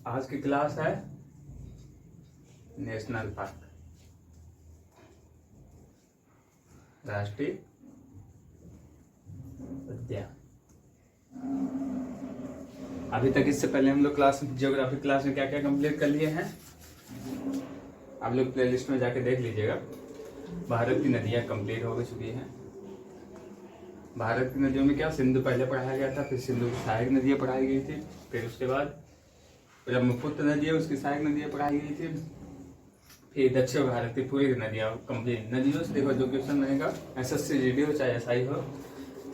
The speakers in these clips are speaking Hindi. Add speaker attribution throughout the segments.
Speaker 1: आज की क्लास है नेशनल पार्क, राष्ट्रीय उद्यान। अभी तक इससे पहले हम लोग ज्योग्राफी क्लास में क्या क्या कंप्लीट कर लिए हैं, आप लोग प्लेलिस्ट में जाके देख लीजिएगा। भारत की नदियां कंप्लीट हो चुकी हैं। भारत की नदियों में क्या सिंधु पहले पढ़ाया गया था, फिर सिंधु की सहायक नदियां पढ़ाई गई थी, फिर उसके बाद ब्रह्मपुत्र नदी है उसकी सहायक नदियां पढ़ाई गई थी, फिर दक्षिण भारत की पूरी नदियां कंप्लीट। नदियों से देखो जो क्वेश्चन रहेगा, एसएससी जीडी हो चाहे एसआई हो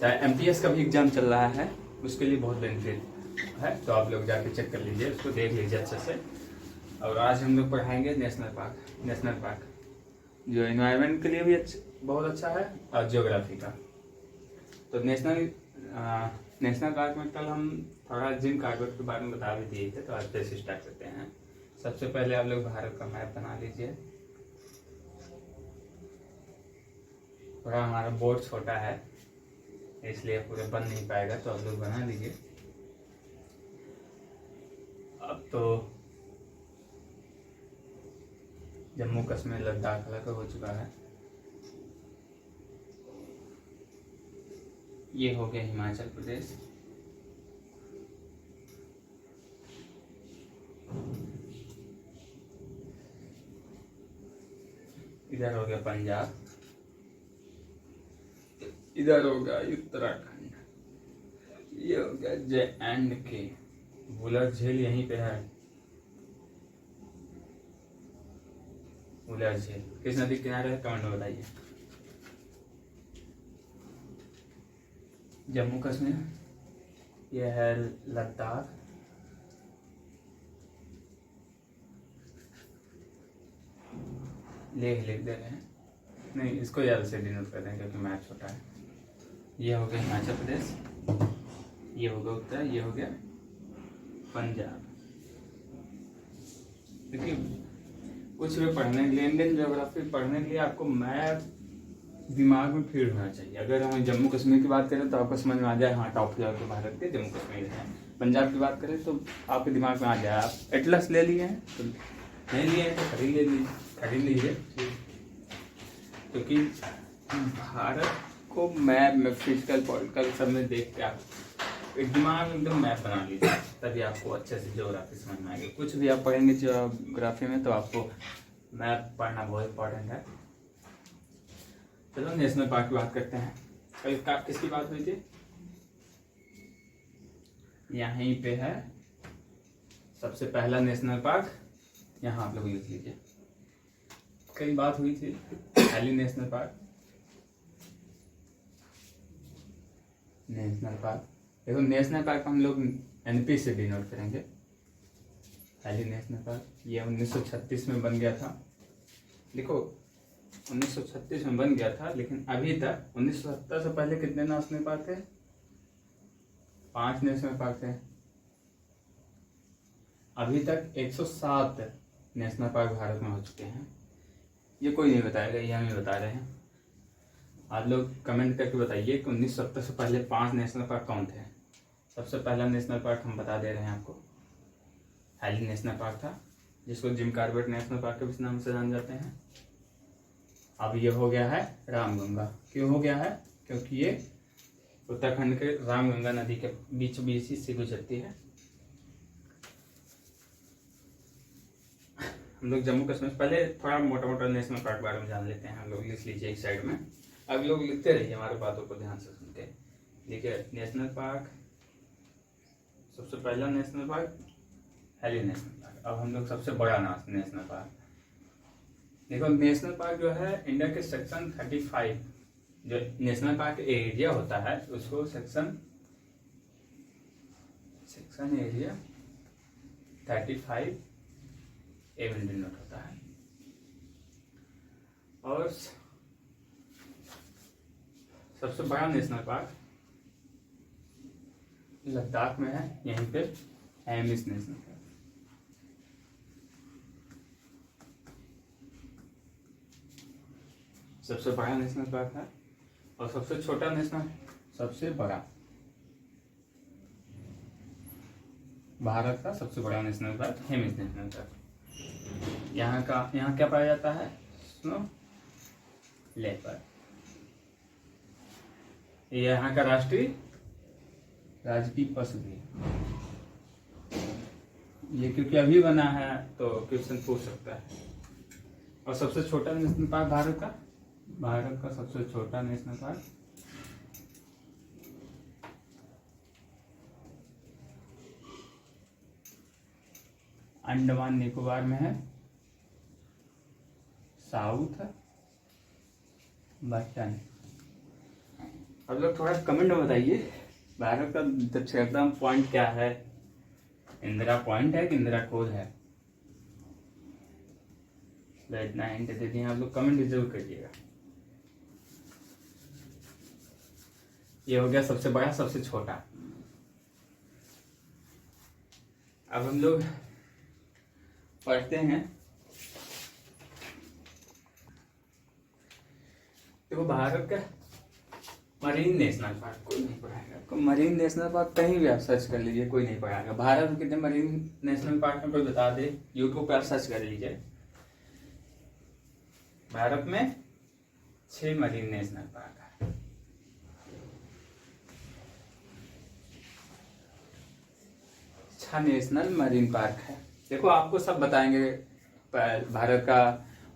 Speaker 1: चाहे एमटीएस का भी एग्जाम चल रहा है, उसके लिए बहुत बेनिफिट है। तो आप लोग जाके चेक कर लीजिए, उसको देख लीजिए अच्छे से। और आज हम लोग पढ़ाएंगे नेशनल पार्क जो एनवायरनमेंट के लिए भी बहुत अच्छा है और ज्योग्राफी का। तो नेशनल पार्क में कल हम थोड़ा जिम कार्बेट के बारे में बता भी दिए थे, तो आज से स्टार्ट करते हैं। सबसे पहले आप लोग भारत का मैप बना लीजिए। थोड़ा हमारा बोर्ड छोटा है इसलिए पूरे बन नहीं पाएगा, तो आप लोग बना लीजिए। अब तो जम्मू कश्मीर लद्दाख अलग हो चुका है। ये हो गया हिमाचल प्रदेश, इधर हो गया पंजाब, इधर हो गया उत्तराखंड, ये हो गया JNK। बुलर झील यहीं पे है। बुलर झील किस नदी के किनारे है, कमेंट में बताइए। जम्मू कश्मीर, यह है लद्दाख, लेह लिख दे रहे हैं, नहीं इसको याद से डिनोट कर दें क्योंकि मैप छोटा है। ये हो गया हिमाचल प्रदेश, ये हो गया उत्तर, ये हो गया पंजाब। देखिए कुछ भी पढ़ने के लिए, इंडियन ज्योग्राफी पढ़ने के लिए आपको मैप दिमाग में फीड होना चाहिए। अगर हम जम्मू कश्मीर की बात करें तो आपको समझ में आ जाए, हाँ टॉप फ्लोर के भारत के जम्मू कश्मीर है। पंजाब की बात करें तो आपके दिमाग में आ जाए। आप एटलस ले लिए हैं तो नहीं लिए हैं तो खरीद लीजिए, क्योंकि भारत को मैप में फिजिकल पॉलिटिकल सब में देख के आप एक दिमाग में एकदम मैप बना लीजिए, तभी आपको अच्छे से ज्योग्राफी समझ में आएगी। कुछ भी आप पढ़ेंगे ज्योग्राफी में तो आपको मैप पढ़ना बहुत इंपॉर्टेंट है। चलो नेशनल पार्क की बात करते हैं। कल किसकी बात हुई थी, यहीं पे है सबसे पहला नेशनल पार्क, यहाँ आप लोग लिख लीजिए। कई बात हुई थी हैली नेशनल पार्क। देखो नेशनल पार्क हम लोग NP से डिनोट करेंगे। हैली नेशनल पार्क ये 1936 में बन गया था। देखो 1936 में बन गया था, लेकिन अभी तक 1970 से पहले कितने नेशनल पार्क थे, 5 नेशनल पार्क थे। अभी तक 107 नेशनल पार्क भारत में हो चुके हैं। ये कोई नहीं बताएगा, ये हम ही बता रहे हैं। आप लोग कमेंट करके बताइए कि 1970 से पहले 5 नेशनल पार्क कौन थे। सबसे पहला नेशनल पार्क हम बता दे रहे हैं आपको, हैली नेशनल पार्क था, जिसको जिम कार्बेट नेशनल पार्क के भी नाम से जान जाते हैं। अब ये हो गया है रामगंगा। क्यों हो गया है, क्योंकि ये उत्तराखंड के रामगंगा नदी के बीच ही से गुजरती है। हम लोग जम्मू कश्मीर पहले थोड़ा मोटा नेशनल पार्क बारे में जान लेते हैं। हम लोग लिख लीजिए एक साइड में, अब लोग लिखते रहिए, हमारे बातों को ध्यान से सुन के। देखिए नेशनल पार्क, सबसे पहला national park Hailey national park. अब हम लोग सबसे बड़ा नेशनल पार्क देखो। नेशनल पार्क जो है इंडिया के सेक्शन 35, जो नेशनल पार्क एरिया होता है उसको सेक्शन एरिया 35 एवं डिनोट होता है। और सबसे बड़ा नेशनल पार्क लद्दाख में है, यहीं पे एमिस नेशनल पार्क। सबसे बड़ा नेशनल पार्क है। और सबसे छोटा नेशनल, सबसे बड़ा भारत का सबसे बड़ा national park Hemis national park. यहाँ क्या पाया जाता है? Snow leopard. ये यहाँ का राजकीय पशु भी है। ये क्योंकि अभी बना है तो क्वेश्चन पूछ सकता है। और सबसे छोटा नेशनल पार्क भारत का सबसे छोटा नेशनल पार्क अंडमान निकोबार में है, साउथ बटन। अब लोग थोड़ा कमेंट में बताइए भारत का सबसे पॉइंट क्या है? इंदिरा पॉइंट है कि इंदिरा कोल है? इतना हिंट दे दिए आप लोग, कमेंट जरूर करिएगा। ये हो गया सबसे बड़ा सबसे छोटा। अब हम लोग पढ़ते हैं। देखो भारत का मरीन नेशनल पार्क कोई नहीं पढ़ाएगा आपको। मरीन नेशनल पार्क कहीं भी आप सर्च कर लीजिए, कोई नहीं पढ़ाएगा। भारत में कितने मरीन नेशनल पार्क में कोई बता दे, यूट्यूब पे आप सर्च कर लीजिए। भारत में 6 मरीन नेशनल पार्क है। नेशनल मरीन पार्क है। देखो आपको सब बताएंगे। भारत का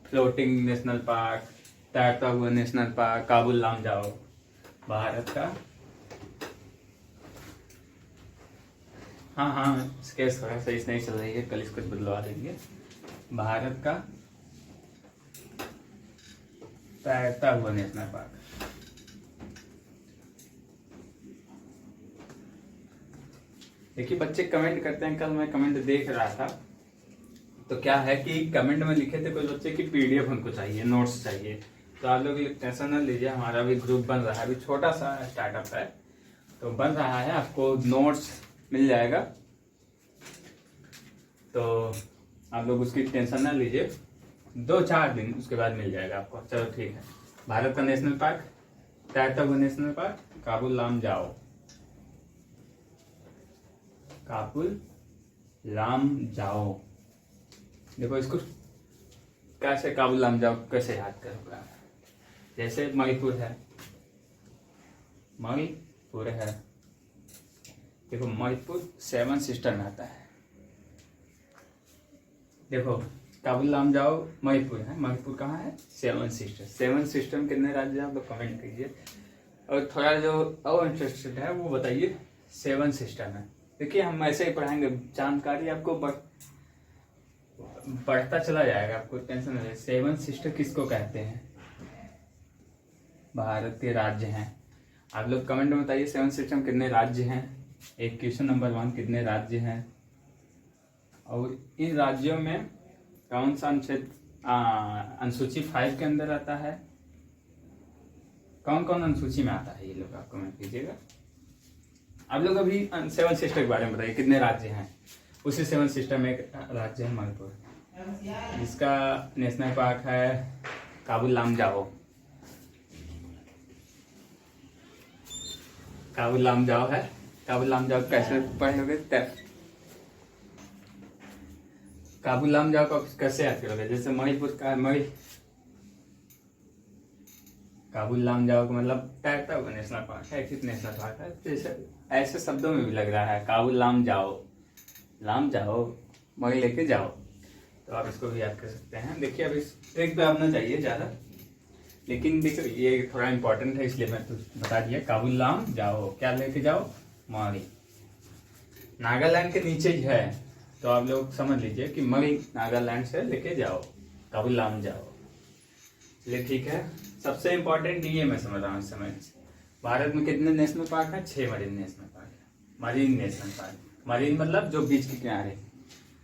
Speaker 1: फ्लोटिंग नेशनल पार्क, तैरता हुआ नेशनल पार्क, काबुल लामजाओ। भारत का हाँ स्केच थोड़ा सही नहीं चल रही है, कल इसको बदलवा देंगे। भारत का तैरता हुआ नेशनल पार्क। देखिए बच्चे कमेंट करते हैं, कल मैं कमेंट देख रहा था तो क्या है कि कमेंट में लिखे थे कुछ बच्चे की पीडीएफ उनको चाहिए, नोट्स चाहिए। तो आप लोग टेंशन न लीजिए, हमारा भी ग्रुप बन रहा है, अभी छोटा सा स्टार्टअप है तो बन रहा है, आपको नोट्स मिल जाएगा। तो आप लोग उसकी टेंशन ना लीजिए, 2-4 दिन उसके बाद मिल जाएगा आपको। चलो ठीक है। भारत का नेशनल पार्क, तैरता हुआ नेशनल पार्क, काबुल लामजाओ। काबुल लामजाओ। देखो इसको कैसे काबुल लामजाओ कैसे याद करोगे? जैसे मणिपुर है, देखो मणिपुर 7 सिस्टर में आता है। देखो काबुल लामजाओ मणिपुर है, मणिपुर कहाँ है? 7 सिस्टर। 7 सिस्टर में कितने राज्य हैं आप लोग कमेंट कीजिए। और थोड़ा जो और इंटरेस्टेड है वो बताइए 7 सिस्टर में। देखिए हम ऐसे ही पढ़ाएंगे, जानकारी आपको बढ़ता चला जाएगा, आपको टेंशन नहीं। 7 सिस्टर किसको कहते हैं? भारत के राज्य हैं। आप लोग कमेंट में बताइए 7 सिस्टर में कितने राज्य हैं। एक क्वेश्चन नंबर 1, कितने राज्य हैं और इन राज्यों में कौन सा अनुसूची 5 के अंदर आता है? कौन कौन अनुसूची में आता है ये लोग आप कमेंट कीजिएगा। आप लोग अभी 7 सिस्टर के बारे में बताइए कितने राज्य हैं। उसी 7 सिस्टर में एक राज्य है मणिपुर, जिसका नेशनल पार्क है काबुल लामजाओ। काबुल लामजाओ है। काबुल लामजाओ कैसे पढ़ोगे? काबुल लामजाओ को कैसे याद करोगे? जैसे मणिपुर का काबुल लामजाओ का मतलब तैरता हुआ नेशनल पार्क है, किस नेशनल पार्क है। जैसे ऐसे शब्दों में भी लग रहा है काबुल लामजाओ मणि लेके जाओ, तो आप इसको भी याद कर सकते हैं। देखिए अब इस ट्रिक पे आपने चाहिए ज़्यादा, लेकिन देखिए ये थोड़ा इंपॉर्टेंट है इसलिए मैं तो बता दिया। काबुल लामजाओ क्या लेके जाओ? मणि। नागालैंड के नीचे ही है तो आप लोग समझ लीजिए कि मणि नागालैंड से लेके जाओ, काबुल लामजाओ। चलिए ठीक है। सबसे इम्पोर्टेंट ये मैं समझ रहा हूँ इस समय, भारत में कितने नेशनल पार्क है? 6 मरीन नेशनल पार्क है। मरीन नेशनल पार्क, मरीन मतलब जो बीच के किनारे।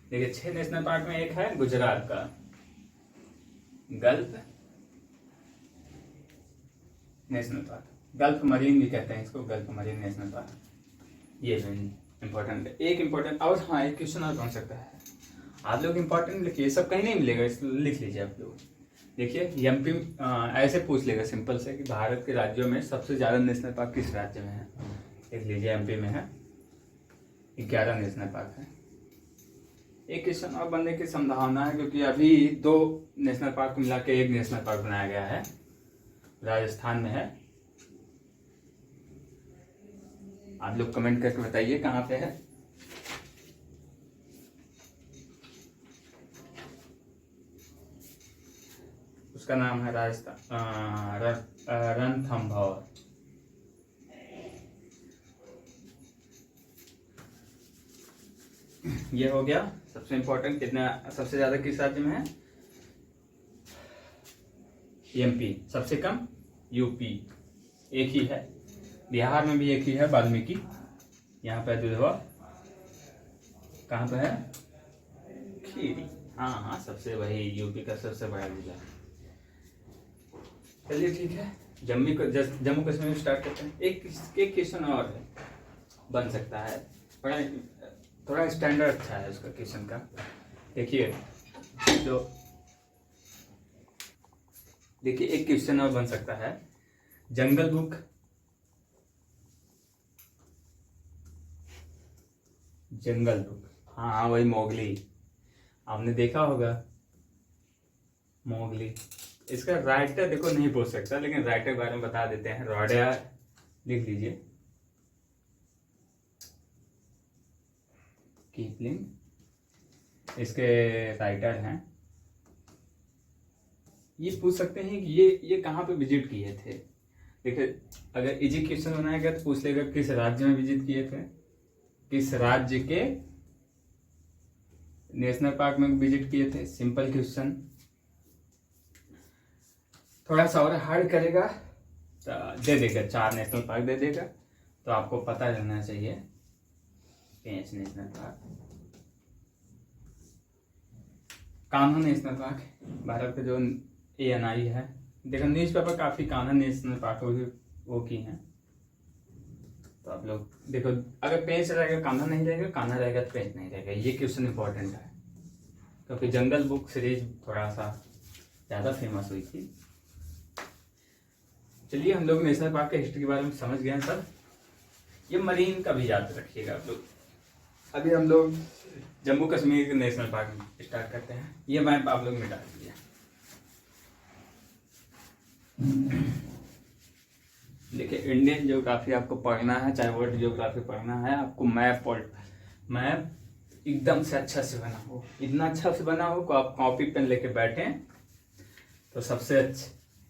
Speaker 1: देखिए 6 नेशनल पार्क में एक है गुजरात का gulf national park, gulf marine भी कहते हैं इसको, गल्फ मरीन नेशनल पार्क। ये इम्पोर्टेंट है। एक इम्पोर्टेंट और हाँ एक क्वेश्चन और बन सकता है, आप लोग इम्पोर्टेंट लिखिए, सब कहीं नहीं मिलेगा, इसलिए लिख लीजिए आप लोग। देखिए एमपी ऐसे पूछ लेगा सिंपल से कि भारत के राज्यों में सबसे ज्यादा नेशनल पार्क किस राज्य में है? देख लीजिए एमपी में है, 11 नेशनल पार्क है। एक क्वेश्चन और बनने की संभावना है, क्योंकि अभी 2 नेशनल पार्क मिला के 1 नेशनल पार्क बनाया गया है, राजस्थान में है। आप लोग कमेंट करके बताइए कहाँ पे है। उसका नाम है राजस्थान रणथंभौर। ये हो गया सबसे इम्पोर्टेंट। कितना सबसे ज्यादा किस राज्य में है? एमपी। सबसे कम यूपी, एक ही है। बिहार में भी एक ही है, वाल्मीकि। यहाँ पे दुधवा, कहाँ पे है? खीरी। हाँ, सबसे वही यूपी का सबसे बड़ा जिला। चलिए ठीक है, जम्मू कश्मीर में स्टार्ट करते हैं। एक क्वेश्चन और है, बन सकता है, थोड़ा स्टैंडर्ड अच्छा है उसका क्वेश्चन का। देखिए एक क्वेश्चन और बन सकता है। जंगल बुक हाँ वही मोगली, आपने देखा होगा मोगली। इसका राइटर देखो नहीं पूछ सकता, लेकिन राइटर के बारे में बता देते हैं। रॉडयार्ड लिख लीजिए, कीपलिंग इसके राइटर हैं। ये पूछ सकते हैं कि ये कहाँ पे विजिट किए थे। देखिए, अगर इजी क्वेश्चन बनाएगा तो पूछ लेगा किस राज्य में विजिट किए थे, किस राज्य के नेशनल पार्क में विजिट किए थे। Simple question. थोड़ा सा और हार्ड करेगा तो दे देगा 4 नेशनल पार्क दे देगा, तो आपको पता रहना चाहिए 5 national park. Kanha national park Bharat के जो ANI है। देखो न्यूज़पेपर काफी कान्हा नेशनल पार्क वो की हैं, तो आप लोग देखो, अगर पेंच रहेगा कान्हा नहीं रहेगा, कान्हा रहेगा तो पेंच नहीं रहेगा। ये क्वेश्चन इंपॉर्टेंट है, क्योंकि जंगल बुक सीरीज थोड़ा सा ज़्यादा फेमस हुई थी। चलिए, हम लोग नेशनल पार्क के हिस्ट्री के बारे में समझ गए हैं सर। ये मरीन का भी याद रखिएगा आप लोग। अभी हम लोग जम्मू कश्मीर के नेशनल पार्क में स्टार्ट करते हैं। ये मैप आप लोग मिटा दीजिए। देखिए, इंडियन ज्योग्राफी आपको पढ़ना है, चाहे वर्ल्ड ज्योग्राफी पढ़ना है, आपको मैप एकदम से अच्छा से बना हो। इतना अच्छा से बना हो कि आप कॉपी पेन लेके बैठे तो सबसे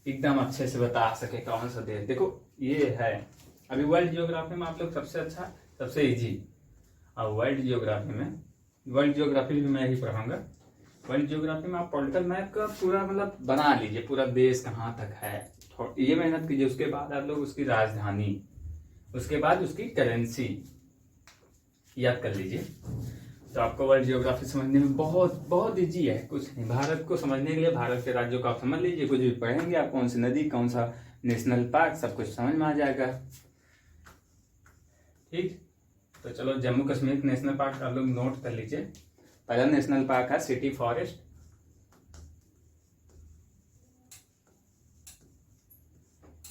Speaker 1: एकदम अच्छे से बता सके कौन सा देश। देखो ये है, अभी वर्ल्ड ज्योग्राफी में आप लोग सबसे अच्छा, सबसे इजी। और वर्ल्ड ज्योग्राफी भी मैं ही पढ़ाऊंगा। वर्ल्ड ज्योग्राफी में आप पॉलिटिकल मैप का पूरा मतलब बना लीजिए, पूरा देश कहाँ तक है, ये मेहनत कीजिए। उसके बाद आप लोग उसकी राजधानी, उसके बाद उसकी करेंसी याद कर लीजिए, तो आपको वर्ल्ड ज्योग्राफी समझने में बहुत बहुत ईजी है। कुछ नहीं, भारत को समझने के लिए भारत के राज्यों को आप समझ लीजिए। कुछ भी पढ़ेंगे आप, कौन सी नदी, कौन सा नेशनल पार्क, सब कुछ समझ में आ जाएगा। ठीक, तो चलो जम्मू कश्मीर नेशनल पार्क आप लोग नोट कर लीजिए। पहला नेशनल पार्क है सिटी फॉरेस्ट।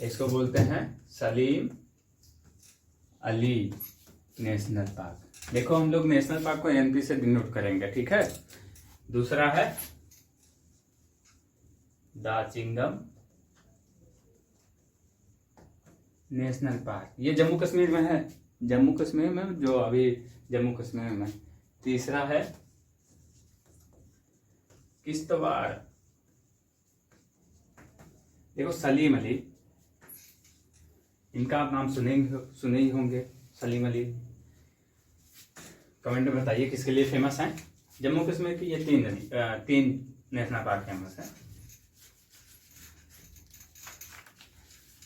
Speaker 1: इसको बोलते हैं सलीम अली नेशनल पार्क। देखो, हम लोग नेशनल पार्क को NP से डिनोट करेंगे, ठीक है। दूसरा है दाचिंगम नेशनल पार्क। ये जम्मू कश्मीर में है, जम्मू कश्मीर में, जो अभी जम्मू कश्मीर में। तीसरा है किश्तवाड़। देखो सलीम अली, इनका आप नाम सुने ही होंगे, सलीम अली। कमेंट में बताइए किसके लिए फेमस हैं। जम्मू कश्मीर की ये 3 नेशनल पार्क फेमस है।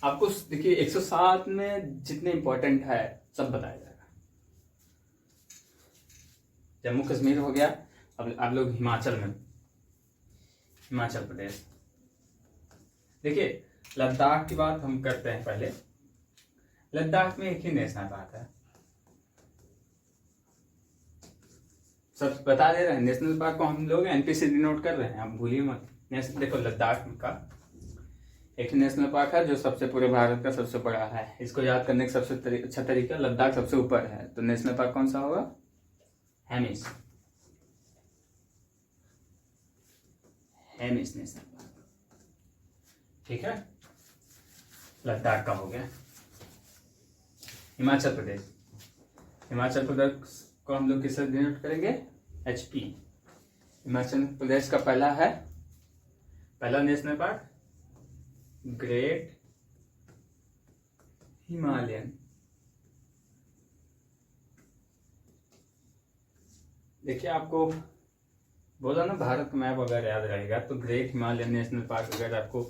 Speaker 1: आपको देखिए 107 में जितने इंपॉर्टेंट है सब बताया जाएगा। जम्मू कश्मीर हो गया। अब आप लोग हिमाचल प्रदेश। देखिए, लद्दाख की बात हम करते हैं पहले। लद्दाख में एक ही नेशनल पार्क है। सब बता दे रहे हैं, नेशनल पार्क को हम लोग NP से डिनोट कर रहे हैं, आप भूलिए मत। देखो, लद्दाख का एक ही नेशनल पार्क है जो सबसे पूरे भारत का सबसे बड़ा है। इसको याद करने का सबसे अच्छा तरीका, लद्दाख सबसे ऊपर है, तो नेशनल पार्क कौन सा होगा? Hemis, Hemis national park. ठीक है, लद्दाख का हो गया। हिमाचल प्रदेश, हिमाचल प्रदेश को हम लोग किससे डिनोट करेंगे? HP। हिमाचल प्रदेश का पहला नेशनल पार्क ग्रेट हिमालयन। देखिए आपको बोला ना भारत का मैप अगर याद रहेगा तो ग्रेट हिमालयन नेशनल पार्क अगर आपको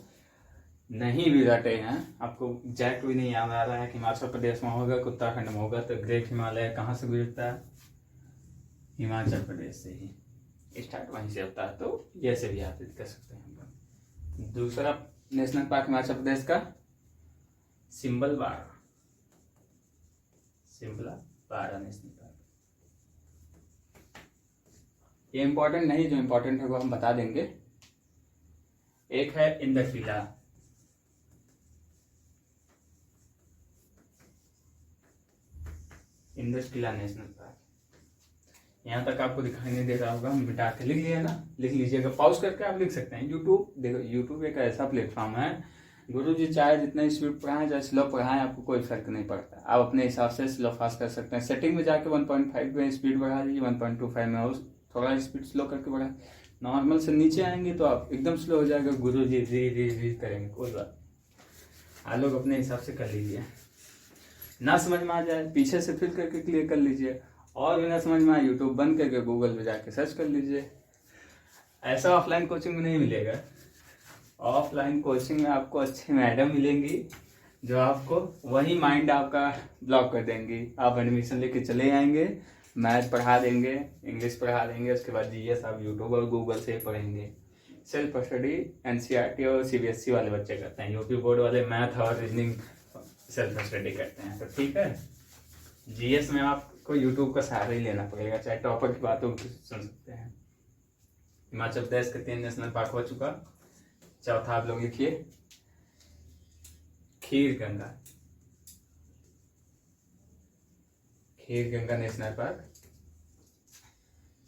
Speaker 1: नहीं भी रटे हैं, आपको एग्जैक्ट भी नहीं याद आ रहा है कि हिमाचल प्रदेश में होगा कि उत्तराखंड में होगा, तो ग्रेट हिमालय कहाँ से गुजरता है? हिमाचल प्रदेश से ही स्टार्ट वहीं से होता है, तो जैसे भी याद कर सकते हैं हम लोग। दूसरा नेशनल पार्क हिमाचल प्रदेश का सिम्बलबाड़ा, सिम्बलबाड़ा नेशनल पार्क। ये इंपॉर्टेंट नहीं, जो इंपॉर्टेंट है वो हम बता देंगे। एक है इंद्रकिला, इंद्रकिला नेशनल पार्क। यहाँ तक आपको दिखाई नहीं दे रहा होगा, हम मिटा के लिख लिया ना, लिख लीजिएगा, पॉज करके आप लिख सकते हैं। यूट्यूब देखो, यूट्यूब एक ऐसा प्लेटफॉर्म है, गुरु जी चाहे जितना स्पीड पढ़ाएं चाहे स्लो पढ़ाएं, आपको कोई फर्क नहीं पड़ता। आप अपने हिसाब से स्लो फास्ट कर सकते हैं। सेटिंग में जाके 1.5 में स्पीड बढ़ा लीजिए, 1.25 में और थोड़ा स्पीड स्लो करके बढ़ा। नॉर्मल से नीचे आएंगे तो आप एकदम स्लो हो जाएगा, गुरु जी री करेंगे, कोई बात। आप लोग अपने हिसाब से कर लीजिए, ना समझ में आ जाए पीछे से फिर करके क्लियर कर लीजिए, और भी ना समझ में आए यूट्यूब बंद करके गूगल पे जाके सर्च कर लीजिए। ऐसा ऑफलाइन कोचिंग में नहीं मिलेगा। ऑफलाइन कोचिंग में आपको अच्छी मैडम मिलेंगी जो आपको वही माइंड आपका ब्लॉक कर देंगी। आप एडमिशन लेके चले आएंगे, मैथ पढ़ा देंगे, इंग्लिश पढ़ा देंगे, उसके बाद GS आप यूट्यूब और गूगल से पढ़ेंगे। सेल्फ स्टडी NCERT और CBSE वाले बच्चे करते हैं, यूपी बोर्ड वाले मैथ और रीजनिंग सेल्फ स्टडी करते हैं। तो ठीक है, GS में आपको यूट्यूब का सहारा ही लेना पड़ेगा, चाहे टॉपर की बातों को सुन सकते हैं। हिमाचल प्रदेश के 3 नेशनल पार्क हो चुका। चौथा आप लोग लिखिए खीर गंगा, खीर गंगा नेशनल पार्क।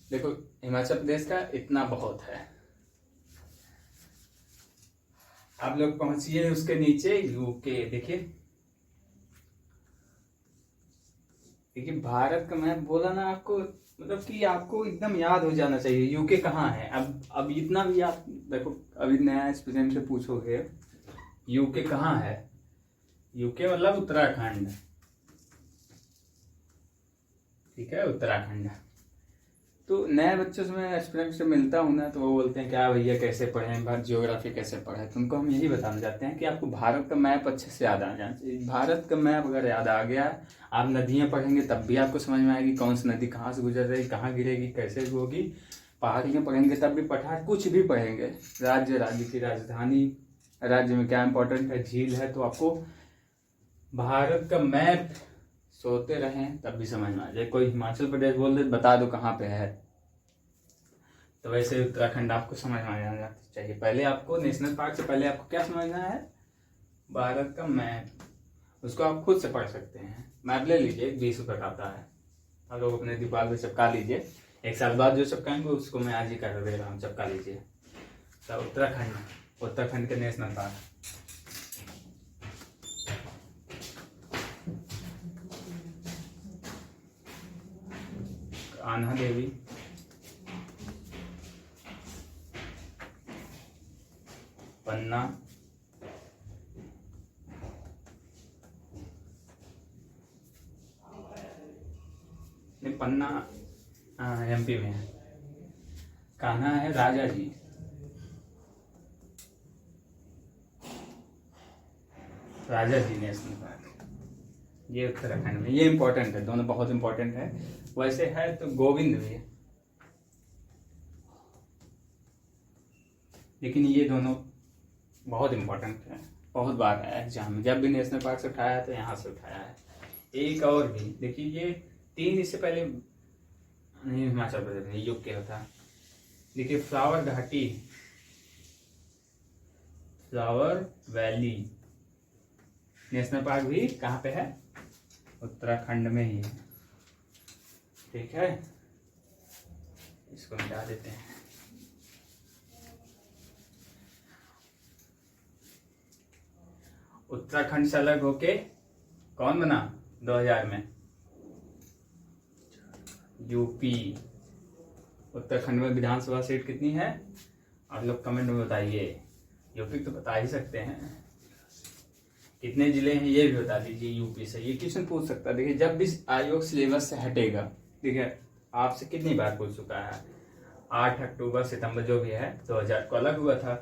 Speaker 1: देखो हिमाचल प्रदेश का इतना बहुत है, आप लोग पहुंचिए उसके नीचे यूके। देखिए भारत का मैप बोला ना आपको, मतलब कि आपको एकदम याद हो जाना चाहिए यूके कहाँ है। अब इतना भी आप देखो, अभी नया स्टूडेंट से पूछोगे यूके कहाँ है, यूके मतलब उत्तराखंड। ठीक है, उत्तराखंड। तो नए बच्चों से मैं स्टूडेंट से मिलता हूँ ना, तो वो बोलते हैं क्या भैया कैसे पढ़ें, भारत जियोग्राफी कैसे पढ़ें। तुमको हम यही बताना चाहते हैं कि आपको भारत का मैप अच्छे से याद आ जाना चाहिए। भारत का मैप अगर याद आ गया, आप नदियाँ पढ़ेंगे तब भी आपको समझ में आएगी कौन सी नदी कहाँ से गुजर रही, कहाँ गिरेगी, कैसे होगी। पहाड़ियाँ पढ़ेंगे तब भी, पठार कुछ भी पढ़ेंगे, राज्य की राजधानी, राज्य में क्या इंपॉर्टेंट है, झील है, तो आपको भारत का मैप सोते रहें तब भी समझ में आ जाए। कोई हिमाचल प्रदेश बोल दे बता दो कहाँ पे है, तो वैसे उत्तराखंड आपको समझ में आ जाना चाहिए। पहले आपको नेशनल पार्क से पहले आपको क्या समझना है? भारत का मैप। उसको आप खुद से पढ़ सकते हैं। मैप ले लीजिए, 20 रुपये का आता है, आप लोग अपने दीवार पे चिपका लीजिए। 1 साल बाद जो चिपकाएंगे उसको मैं आज ही कर दे रहा हूँ, चिपका लीजिए। तो उत्तराखंड के नेशनल पार्क कान्हा देवी, पन्ना, पन्ना MP में है। कान्हा है राजा जी, नेशनल पार्क, ये उत्तराखंड में। ये इंपॉर्टेंट है, दोनों बहुत इंपॉर्टेंट है। वैसे है तो गोविंद भी है, लेकिन ये दोनों बहुत इंपॉर्टेंट है, बहुत बार आया एग्जाम में। जब भी नेशनल पार्क से उठाया है तो यहाँ से उठाया है। एक और भी देखिए, ये 3 इससे पहले नहीं, हिमाचल प्रदेश में यूके होता। देखिए फ्लावर घाटी, फ्लावर वैली नेशनल पार्क भी कहाँ पे है? उत्तराखंड में ही है। ठीक है, इसको मिटा देते हैं। उत्तराखंड से अलग होके कौन बना 2000 में? यूपी। उत्तराखंड में विधानसभा सीट कितनी है आप लोग कमेंट में बताइए। यूपी तो बता ही सकते हैं, कितने जिले हैं ये भी बता दीजिए यूपी से। ये क्वेश्चन पूछ सकता है। देखिए जब भी आयोग सिलेबस से हटेगा, देखिए आपसे कितनी बार पूछ चुका है, 8 अक्टूबर सितंबर जो भी है 2000 को अलग हुआ था।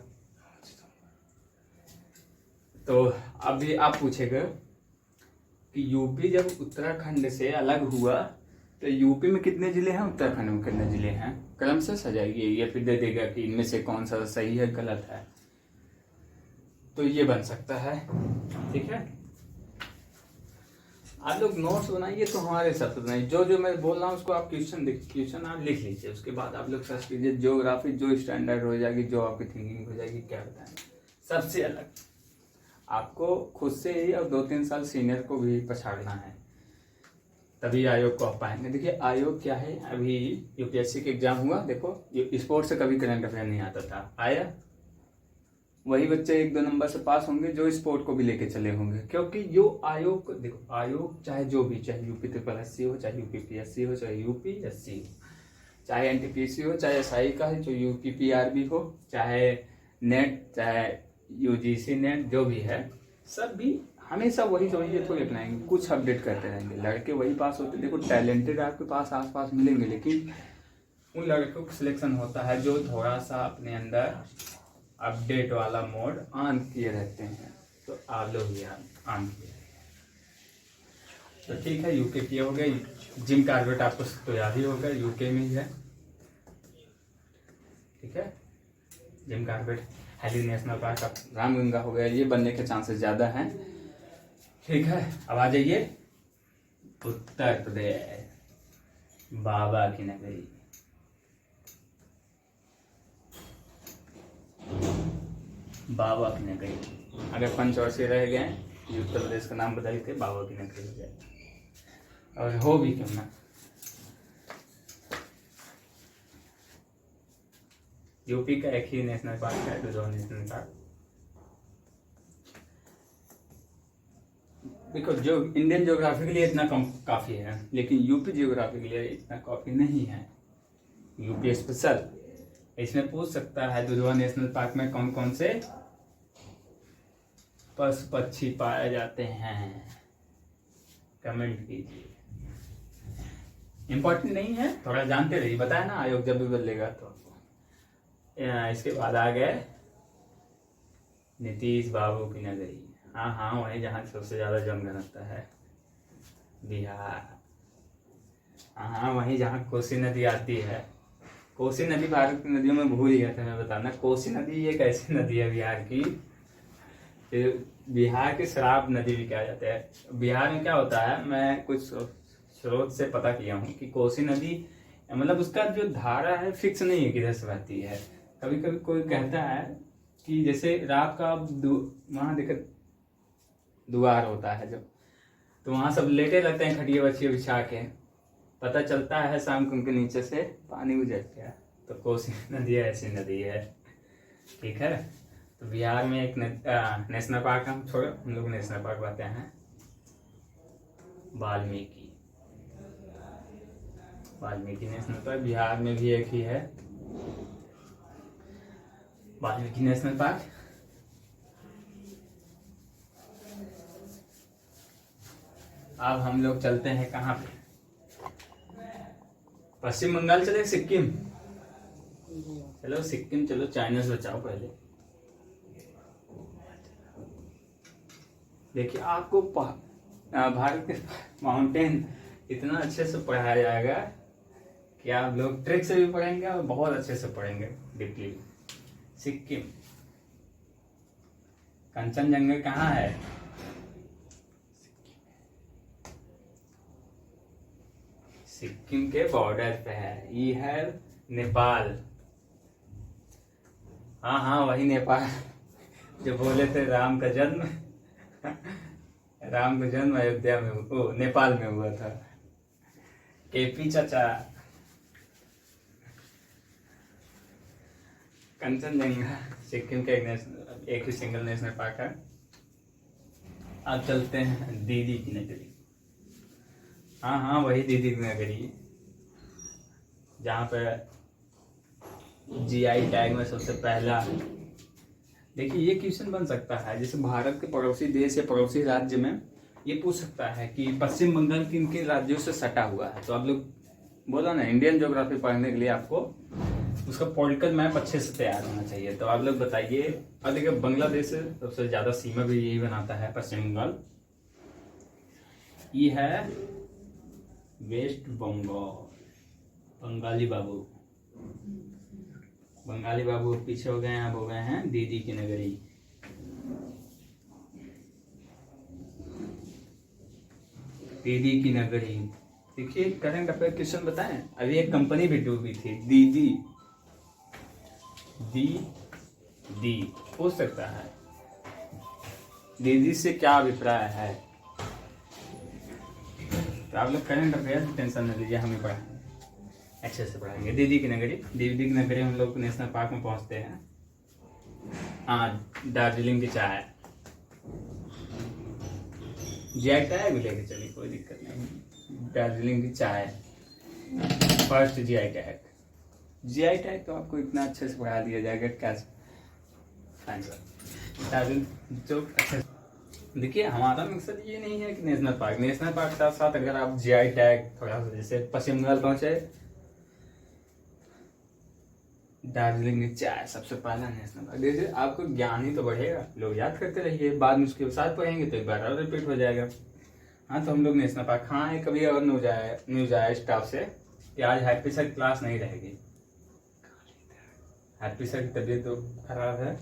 Speaker 1: तो अब भी आप पूछेगा कि यूपी जब उत्तराखंड से अलग हुआ तो यूपी में कितने जिले हैं, उत्तराखंड में कितने जिले हैं, कलम से सजाइए या फिर दे देगा कि इनमें से कौन सा सही है गलत है। तो ये बन सकता है, ठीक है। आप लोग नोट्स बनाइए तो हमारे हिसाब से बनाइए, जो जो मैं बोल रहा हूँ उसको आप क्वेश्चन आप लिख लीजिए। उसके बाद आप लोग सर्च कीजिए ज्योग्राफी, जो स्टैंडर्ड हो जाएगी, जो आपकी थिंकिंग हो जाएगी, क्या बताएं सबसे अलग। आपको खुद से ही और 2-3 साल सीनियर को भी पछाड़ना है, तभी आयोग को आप पाएंगे। देखिए आयोग क्या है, अभी यूपीएससी का एग्जाम हुआ, देखो स्पोर्ट्स से कभी करंट अफेयर नहीं आता था, आया वही बच्चे 1-2 नंबर से पास होंगे जो स्पोर्ट को भी लेके चले होंगे। क्योंकि जो आयोग, देखो आयोग चाहे जो भी, चाहे यूपी SSC हो, चाहे यूपीपीएससी हो, चाहे यूपीएससी हो, चाहे एनटीपीसी हो, चाहे एसआई का है, जो यूपीपीआरबी हो, चाहे नेट, चाहे यूजीसी नेट, जो भी है सब भी हमेशा वही समझिए थोड़ी अपनाएंगे, कुछ अपडेट करते रहेंगे। लड़के वही पास होते, देखो टैलेंटेड आपके पास आसपास मिलेंगे, लेकिन उन लड़कों का सिलेक्शन होता है जो थोड़ा सा अपने अंदर अपडेट वाला मोड ऑन किए रहते हैं। तो आप लोग भी ऑन किए। तो ठीक है, यूके किए हो गए। जिम कार्बेट आपको तो याद ही होगा, यूके में ही है, ठीक है। Jim Corbett Hailey national park का रामगंगा हो गया, ये बनने के चांसेस ज़्यादा हैं, ठीक है। अब आ जाइए उत्तर प्रदेश, बाबा की नगरी। बाबा की नगरी, अगर पंचवर्षीय रह गए ये उत्तर प्रदेश का नाम बदल के बाबा की नगरी हो जाए, और हो भी क्यों ना। यूपी का एक ही नेशनल पार्क है, दुधवा नेशनल पार्क। देखो जो इंडियन ज्योग्राफी के लिए इतना कम काफी है, लेकिन यूपी ज्योग्राफी के लिए इतना काफी नहीं है। यूपी स्पेशल इसमें पूछ सकता है दुधवा नेशनल पार्क में कौन कौन से पशु पक्षी पाए जाते हैं, कमेंट कीजिए। इम्पोर्टेंट नहीं है, थोड़ा जानते रहिए, बताया ना आयोग जब भी बदलेगा तो। इसके बाद आ गए नीतीश बाबू की नगरी। हाँ वही जहाँ सबसे ज्यादा जनघनत्व है, बिहार। हाँ वही जहाँ कोसी नदी आती है। कोसी नदी भारत की नदियों में भूल गया था मैं बताना। कोसी नदी एक ऐसी नदी है बिहार की, बिहार की शराब नदी भी कहा जाता है। बिहार में क्या होता है, मैं कुछ स्रोत से पता किया हूँ कि कोसी नदी मतलब उसका जो धारा है फिक्स नहीं है किधर से बहती है। कभी कभी कोई कहता है कि जैसे रात का वहाँ देखो द्वार होता है जो, तो वहाँ सब लेटे रहते हैं खटिया बचिए बिछा के, पता चलता है शाम को उनके नीचे से पानी गुजर गया। तो कोसी नदी ऐसी नदी है, ठीक है। तो बिहार में एक नेशनल पार्क, हम छोड़ो, हम लोग नेशनल पार्क बातें हैं। वाल्मीकि नेशनल पार्क बिहार में भी एक ही है, वाल्मीकि नेशनल पार्क। अब हम लोग चलते हैं कहाँ पे, पश्चिम बंगाल चले, सिक्किम चलो, सिक्किम चलो, चाइना से बचाओ पहले। देखिए आपको भारत के माउंटेन इतना अच्छे से पढ़ाया जाएगा कि आप लोग ट्रिक से भी पढ़ेंगे और बहुत अच्छे से पढ़ेंगे डीपली। सिक्किम, कंचनजंगा कहाँ है, सिक्किम के बॉर्डर पे है। ये है नेपाल। हाँ वही नेपाल जो बोले थे राम का जन्म अयोध्या में, नेपाल में हुआ था। केपी चाचा, कंचनजंगा सिक्किम का एक ही सिंगल नेशनल पार्क है। अब चलते हैं दीदी की नगरी। हाँ हाँ, वही दीदी की नगरी, जहाँ पे जीआई टैग में सबसे पहला। देखिए ये क्वेश्चन बन सकता है, जैसे भारत के पड़ोसी देश या पड़ोसी राज्य में ये पूछ सकता है कि पश्चिम बंगाल किन किन राज्यों से सटा हुआ है। तो आप लोग बोला ना, इंडियन ज्योग्राफी पढ़ने के लिए आपको उसका पॉलिटिकल मैप अच्छे से तैयार होना चाहिए। तो आप लोग बताइए। और देखिए बांग्लादेश से सबसे ज्यादा सीमा भी यही बनाता है, पश्चिम बंगाल। ये है वेस्ट बंगाल। बंगाली बाबू, बंगाली बाबू पीछे हो गए हैं, अब हो गए हैं दीदी की नगरी। दीदी की नगरी। देखिए करंट अफेयर क्वेश्चन बताएं, अभी एक कंपनी भी डूबी थी, दीदी दी दी हो सकता है। दीदी से क्या अभिप्राय है? तो आप लोग करंट अफेयर टेंशन न लीजिए, हम ही पढ़ाएंगे, अच्छे से पढ़ाएंगे। दीदी की नगरी, दीदी की नगरी हम लोग नेशनल पार्क में पहुंचते हैं। हाँ, दार्जिलिंग की चाय, जीआई टैग भी लेके चलिए, कोई दिक्कत नहीं। दार्जिलिंग की चाय first GI tag. GI tag तो आपको इतना अच्छे से पढ़ा दिया जाएगा कैसे दार्जिलिंग जो अच्छे। देखिए हमारा मकसद ये नहीं है कि नेशनल पार्क के साथ साथ अगर आप जीआई टैग थोड़ा सा, जैसे पश्चिम बंगाल पहुंचे, दार्जिलिंग की चाय सबसे पहला नेशनल पार्क। जैसे आपको ज्ञान ही तो बढ़ेगा, लोग याद करते रहिए, बाद में उसके साथ पढ़ेंगे तो एक बार और रिपीट हो जाएगा। हाँ, तो हम लोग नेशनल पार्क। हाँ, एक कभी और न्यूज आया स्टाफ से कि आज हैप्पी सर क्लास नहीं रहेगी। हैप्पी सर की तबीयत तो खराब है,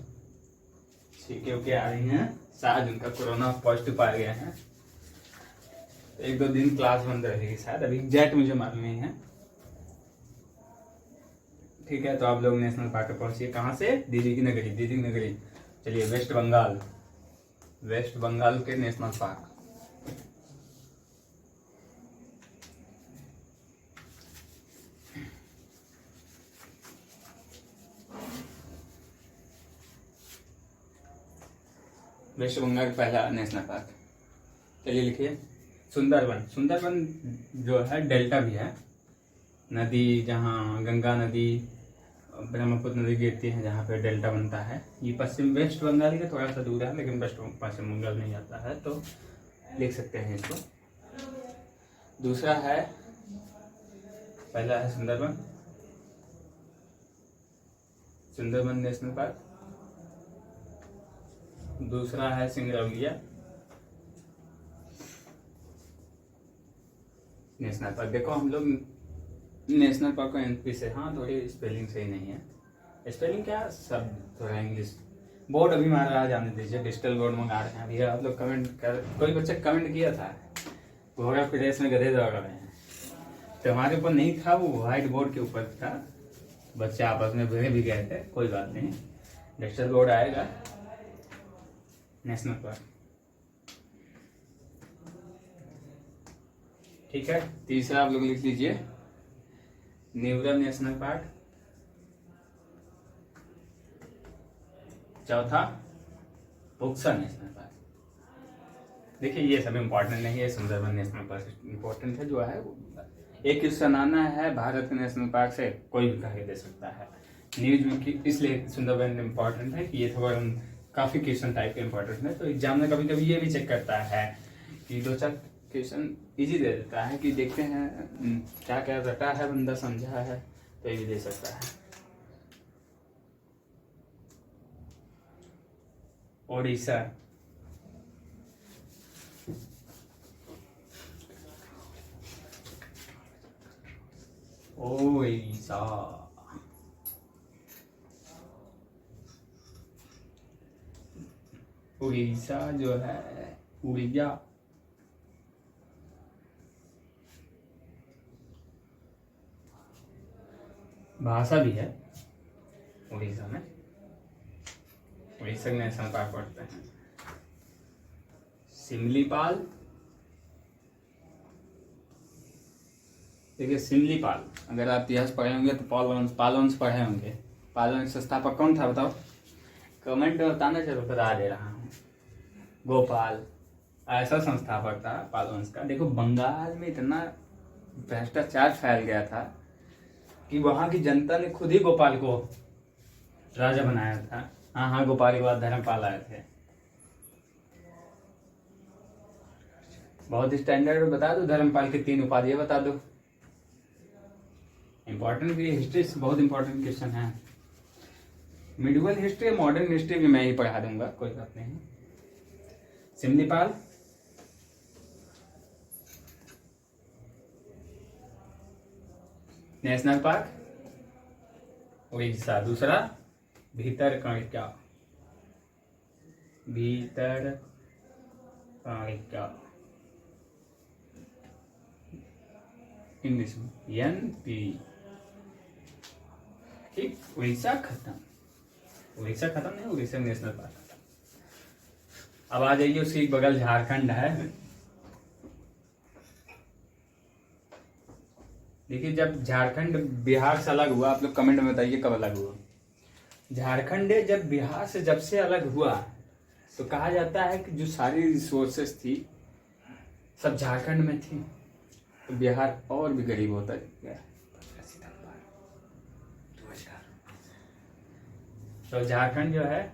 Speaker 1: छींके उके आ रही हैं, शायद उनका कोरोना पॉजिटिव पाया गया है। एक दो दिन क्लास बंद रहेगी शायद, अभी एग्जैक्ट मुझे मालूम नहीं है। ठीक है, तो आप लोग नेशनल पार्क पहुंचिए। कहाँ से? दीदी की नगरी। दीदी की नगरी चलिए, वेस्ट बंगाल, वेस्ट बंगाल के नेशनल पार्क। वेस्ट बंगाल का पहला नेशनल पार्क, चलिए लिखिए सुंदरबन। सुंदरबन जो है डेल्टा भी है, नदी जहाँ गंगा नदी ब्रह्मपुत्र नदी गिरती है, जहाँ पे डेल्टा बनता है। ये पश्चिम वेस्ट बंगाल के थोड़ा सा दूर है, लेकिन पश्चिम बंगाल नहीं आता है, तो लिख सकते हैं इसको। दूसरा है, पहला है सुंदरबन, सुंदरबन नेशनल पार्क। दूसरा है सिंगरौलिया नेशनल पार्क। देखो हम लोग नेशनल पार्क को एनपी से, हाँ थोड़ी स्पेलिंग सही नहीं है। स्पेलिंग क्या, सब थोड़ा इंग्लिश। बोर्ड अभी मारा जाने दीजिए, डिजिटल बोर्ड मंगा रहे हैं अभी। आप लोग कमेंट कर, कोई बच्चा कमेंट किया था घोड़ा प्रदेश में गधे दौड़ रहे हैं, तो हमारे ऊपर नहीं था, वो व्हाइट बोर्ड के ऊपर था। बच्चे आपस में भिड़ भी गए थे, कोई बात नहीं, डिजिटल बोर्ड आएगा। नेशनल पार्क ठीक है। तीसरा आप लोग लिख लीजिए न्यूरल नेशनल पार्क। चौथा बुक्सा नेशनल पार्क। देखिए ये सब इम्पोर्टेंट नहीं है, सुंदरबन नेशनल पार्क इम्पोर्टेंट है। जो है एक क्वेश्चन आना है भारत के नेशनल पार्क से, कोई भी कह दे सकता है न्यूज में, इसलिए सुंदरबन इम्पोर्टेंट है कि ये थोड़ा काफी क्वेश्चन टाइप के इम्पोर्टेंट है। तो एग्जाम में कभी कभी ये भी चेक करता है कि दो चार क्वेश्चन इजी दे देता है कि देखते हैं क्या क्या रटा है बंदा, समझा है, तो ये भी दे सकता है। ओडिशा, ओडिशा, उड़ीसा जो है, उड़िया, भाषा भी है उड़ीसा में। उड़ीसा के नेशनल पार्क पढ़ते हैं। सिमलीपाल, देखिए सिमलीपाल, अगर आप इतिहास पढ़े होंगे तो पाल वंश पढ़े होंगे, पालवंश संस्थापक कौन था बताओ, कमेंट में बताना, चलो बता दे रहा हूँ। गोपाल ऐसा संस्थापक था पालवंश का। देखो बंगाल में इतना भ्रष्टाचार फैल गया था कि वहां की जनता ने खुद ही गोपाल को राजा बनाया था। हाँ हाँ, गोपाल के बाद धर्मपाल आए थे। बहुत स्टैंडर्ड बता दो, धर्मपाल की 3 उपाधियां बता दो। इंपॉर्टेंट भी, हिस्ट्री से बहुत इंपॉर्टेंट क्वेश्चन है। मिडिवल हिस्ट्री, मॉडर्न हिस्ट्री भी मैं ही पढ़ा दूंगा, कोई बात नहीं। Simlipal, national park Orissa. दूसरा भीतरकनिका, भीतरकनिका इंग्लिश में NP। ठीक, उड़ीसा खत्म, उड़ीसा खत्म नहीं, उड़ीसा नेशनल पार्क खत्म। अब आ जाइए उसके बगल झारखंड है। देखिए जब झारखंड बिहार से अलग हुआ, आप लोग कमेंट में बताइए कब अलग हुआ। झारखंड जब बिहार से जब से अलग हुआ तो कहा जाता है कि जो सारी रिसोर्सेस थी सब झारखंड में थी, तो बिहार और भी गरीब होता गया। तो झारखंड जो है,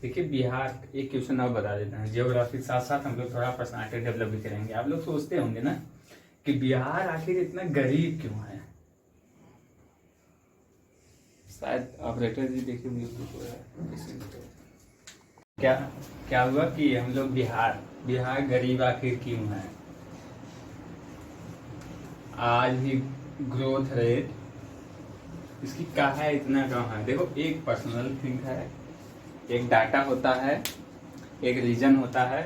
Speaker 1: देखिए बिहार, एक क्वेश्चन और बता देते हैं। जियोग्राफी के साथ साथ हम लोग थोड़ा पर्सनालिटी डेवलप भी करेंगे। आप लोग सोचते होंगे ना कि बिहार आखिर इतना गरीब क्यों है। शायद ऑपरेटर जी देखिए क्या क्या हुआ कि हम लोग बिहार गरीब आखिर क्यों है। आज भी ग्रोथ रेट इसकी कहाँ है, इतना कहाँ है। देखो एक पर्सनल थिंग है, एक डाटा होता है, एक रीजन होता है।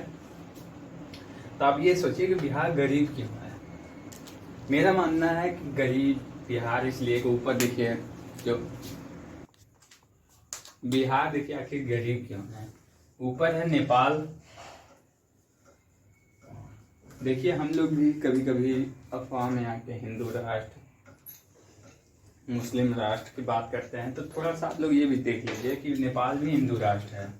Speaker 1: तो आप ये सोचिए कि बिहार गरीब क्यों है। मेरा मानना है कि गरीब बिहार इसलिए कि ऊपर देखिए, जो बिहार देखिए आखिर गरीब क्यों है। ऊपर है नेपाल। देखिए हम लोग भी कभी कभी अफवाह में आके हिंदू राष्ट्र, मुस्लिम राष्ट्र की बात करते हैं, तो थोड़ा सा आप लोग ये भी देख लीजिए कि नेपाल भी हिंदू राष्ट्र है।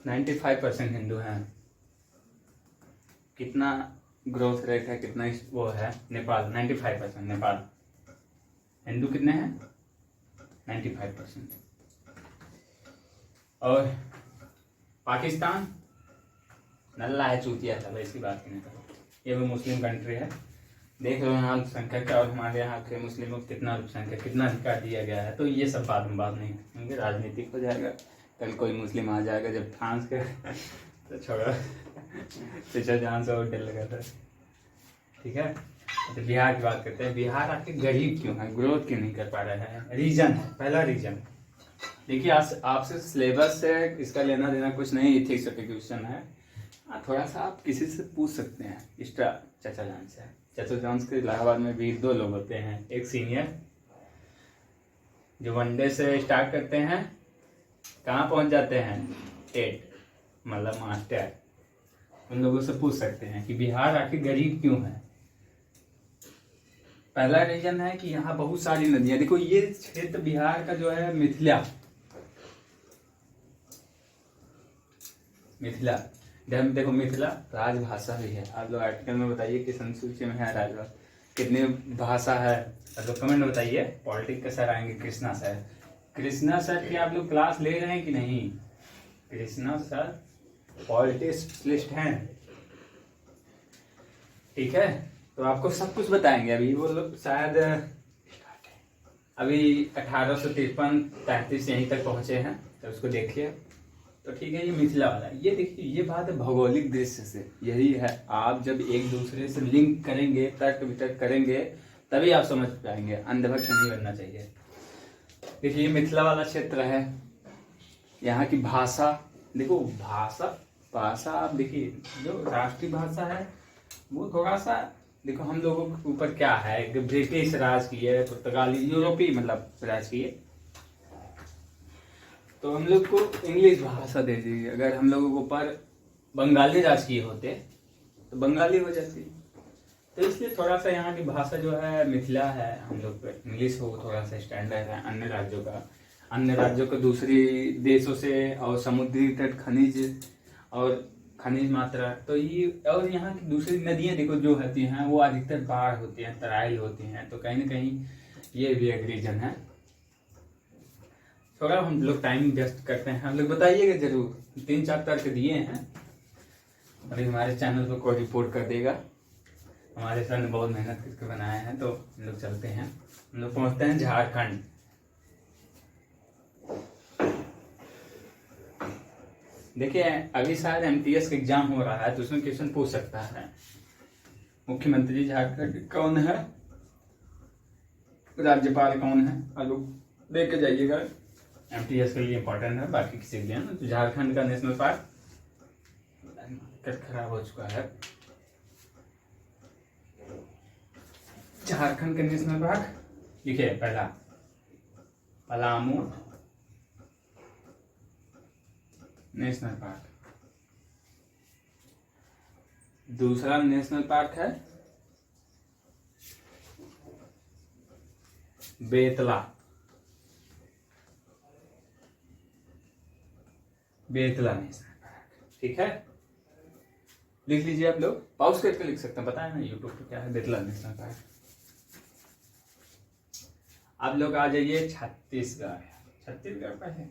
Speaker 1: 95% हिंदू हैं। कितना ग्रोथ रेट है, कितना वो है नेपाल, 95%। नेपाल हिंदू कितने हैं, 95%। और पाकिस्तान नल्ला है, चूतिया था, इसकी बात नहीं करो। ये भी मुस्लिम कंट्री है। देख लो यहाँ अल्पसंख्यक और हमारे यहाँ के मुस्लिमों को कितना अल्पसंख्यक, कितना अधिकार दिया गया है। तो ये सब बात नहीं करेंगे, राजनीतिक हो जाएगा। कल कोई मुस्लिम आ जाएगा जब फ्रांस के तो छोड़ो, पिछले जान से और डर लगा था। ठीक है, तो बिहार की बात करते हैं। बिहार आखिर गरीब क्यों है, ग्रोथ क्यों नहीं कर पा रहा है। रीजन है, पहला रीजन देखिए, आपसे सिलेबस से इसका लेना देना कुछ नहीं, इथिक्स का क्वेश्चन है। थोड़ा सा आप किसी से पूछ सकते हैं, एक्स्ट्रा चाचा जान से। चाचा जान के इलाहाबाद में भी 2 लोग होते हैं, एक सीनियर जो वनडे से स्टार्ट करते हैं, कहाँ पहुंच जाते हैं 8, मतलब मास्टर। उन लोगों से पूछ सकते हैं कि बिहार आखिर गरीब क्यों है। पहला रीजन है कि यहाँ बहुत सारी नदियां। देखो ये क्षेत्र बिहार का जो है मिथिला देखो मिथिला राजभाषा भी है। आप लोग आर्टिकल में बताइए किस अनुसूची में है राजभाषा, कितनी भाषा है। आप लोग कमेंट में बताइए। पॉलिटिक्स के सर आएंगे कृष्णा सर। कृष्णा सर की आप लोग क्लास ले रहे हैं कि नहीं। कृष्णा सर पॉलिटिक्स स्पेशलिस्ट हैं, ठीक है। तो आपको सब कुछ बताएंगे। अभी वो लोग शायद अभी 1853-33 यहीं तक पहुंचे हैं, तो उसको देखिए। तो ठीक है, ये मिथिला वाला, ये देखिए, ये बात है भौगोलिक दृष्टि से। यही है, आप जब एक दूसरे से लिंक करेंगे, तर्क वितर्क करेंगे, तभी आप समझ पाएंगे। अंधभक्त नहीं बनना चाहिए। देखिए ये मिथिला वाला क्षेत्र है। यहाँ की भाषा देखो, भाषा आप देखिए, जो राष्ट्रीय भाषा है वो थोड़ा सा देखो, हम लोगों के ऊपर क्या है, ब्रिटिश राज की है, पुर्तगाली, यूरोपीय मतलब राज की है। तो हम लोग को इंग्लिश भाषा दे दीजिए। अगर हम लोगों के ऊपर बंगाली राज किए होते तो बंगाली हो जाती। तो इसलिए थोड़ा सा यहाँ की भाषा जो है मिथिला है, हम लोग पे इंग्लिश हो थोड़ा सा स्टैंडर्ड है अन्य राज्यों को दूसरी देशों से, और समुद्री तट खनिज मात्रा तो ये, और यहाँ की दूसरी नदियाँ देखो जो होती हैं वो अधिकतर बाढ़ होती हैं, तराई होती हैं, तो कहीं ना कहीं ये भी एक रीजन है। थोड़ा हम लोग टाइम वेस्ट करते हैं, हम लोग बताइएगा जरूर, 3-4 तर्क दिए हैं, अभी हमारे चैनल पर कोई रिपोर्ट कर देगा। हमारे सर ने बहुत मेहनत करके बनाए हैं, तो हम लोग चलते हैं, हम लोग पहुंचते हैं झारखंड। देखिए अभी शायद MTS का एग्जाम हो रहा है, तो उसमें क्वेश्चन पूछ सकता है, मुख्यमंत्री झारखंड कौन है, राज्यपाल कौन है, आप लोग देख के जाइएगा, MTS के लिए इंपॉर्टेंट है, बाकी किसी के लिए ना। तो झारखंड का नेशनल पार्क खराब हो चुका है। झारखंड का नेशनल पार्क लिखिए, पहला पलामू नेशनल पार्क, दूसरा नेशनल पार्क है बेतला नेशनल पार्क, ठीक है, लिख लीजिए। आप लोग पॉज करके लिख सकते हैं, बताया ना यूट्यूब पे क्या है बेतला नेशनल पार्क। आप लोग आ जाइए छत्तीसगढ़ पर है,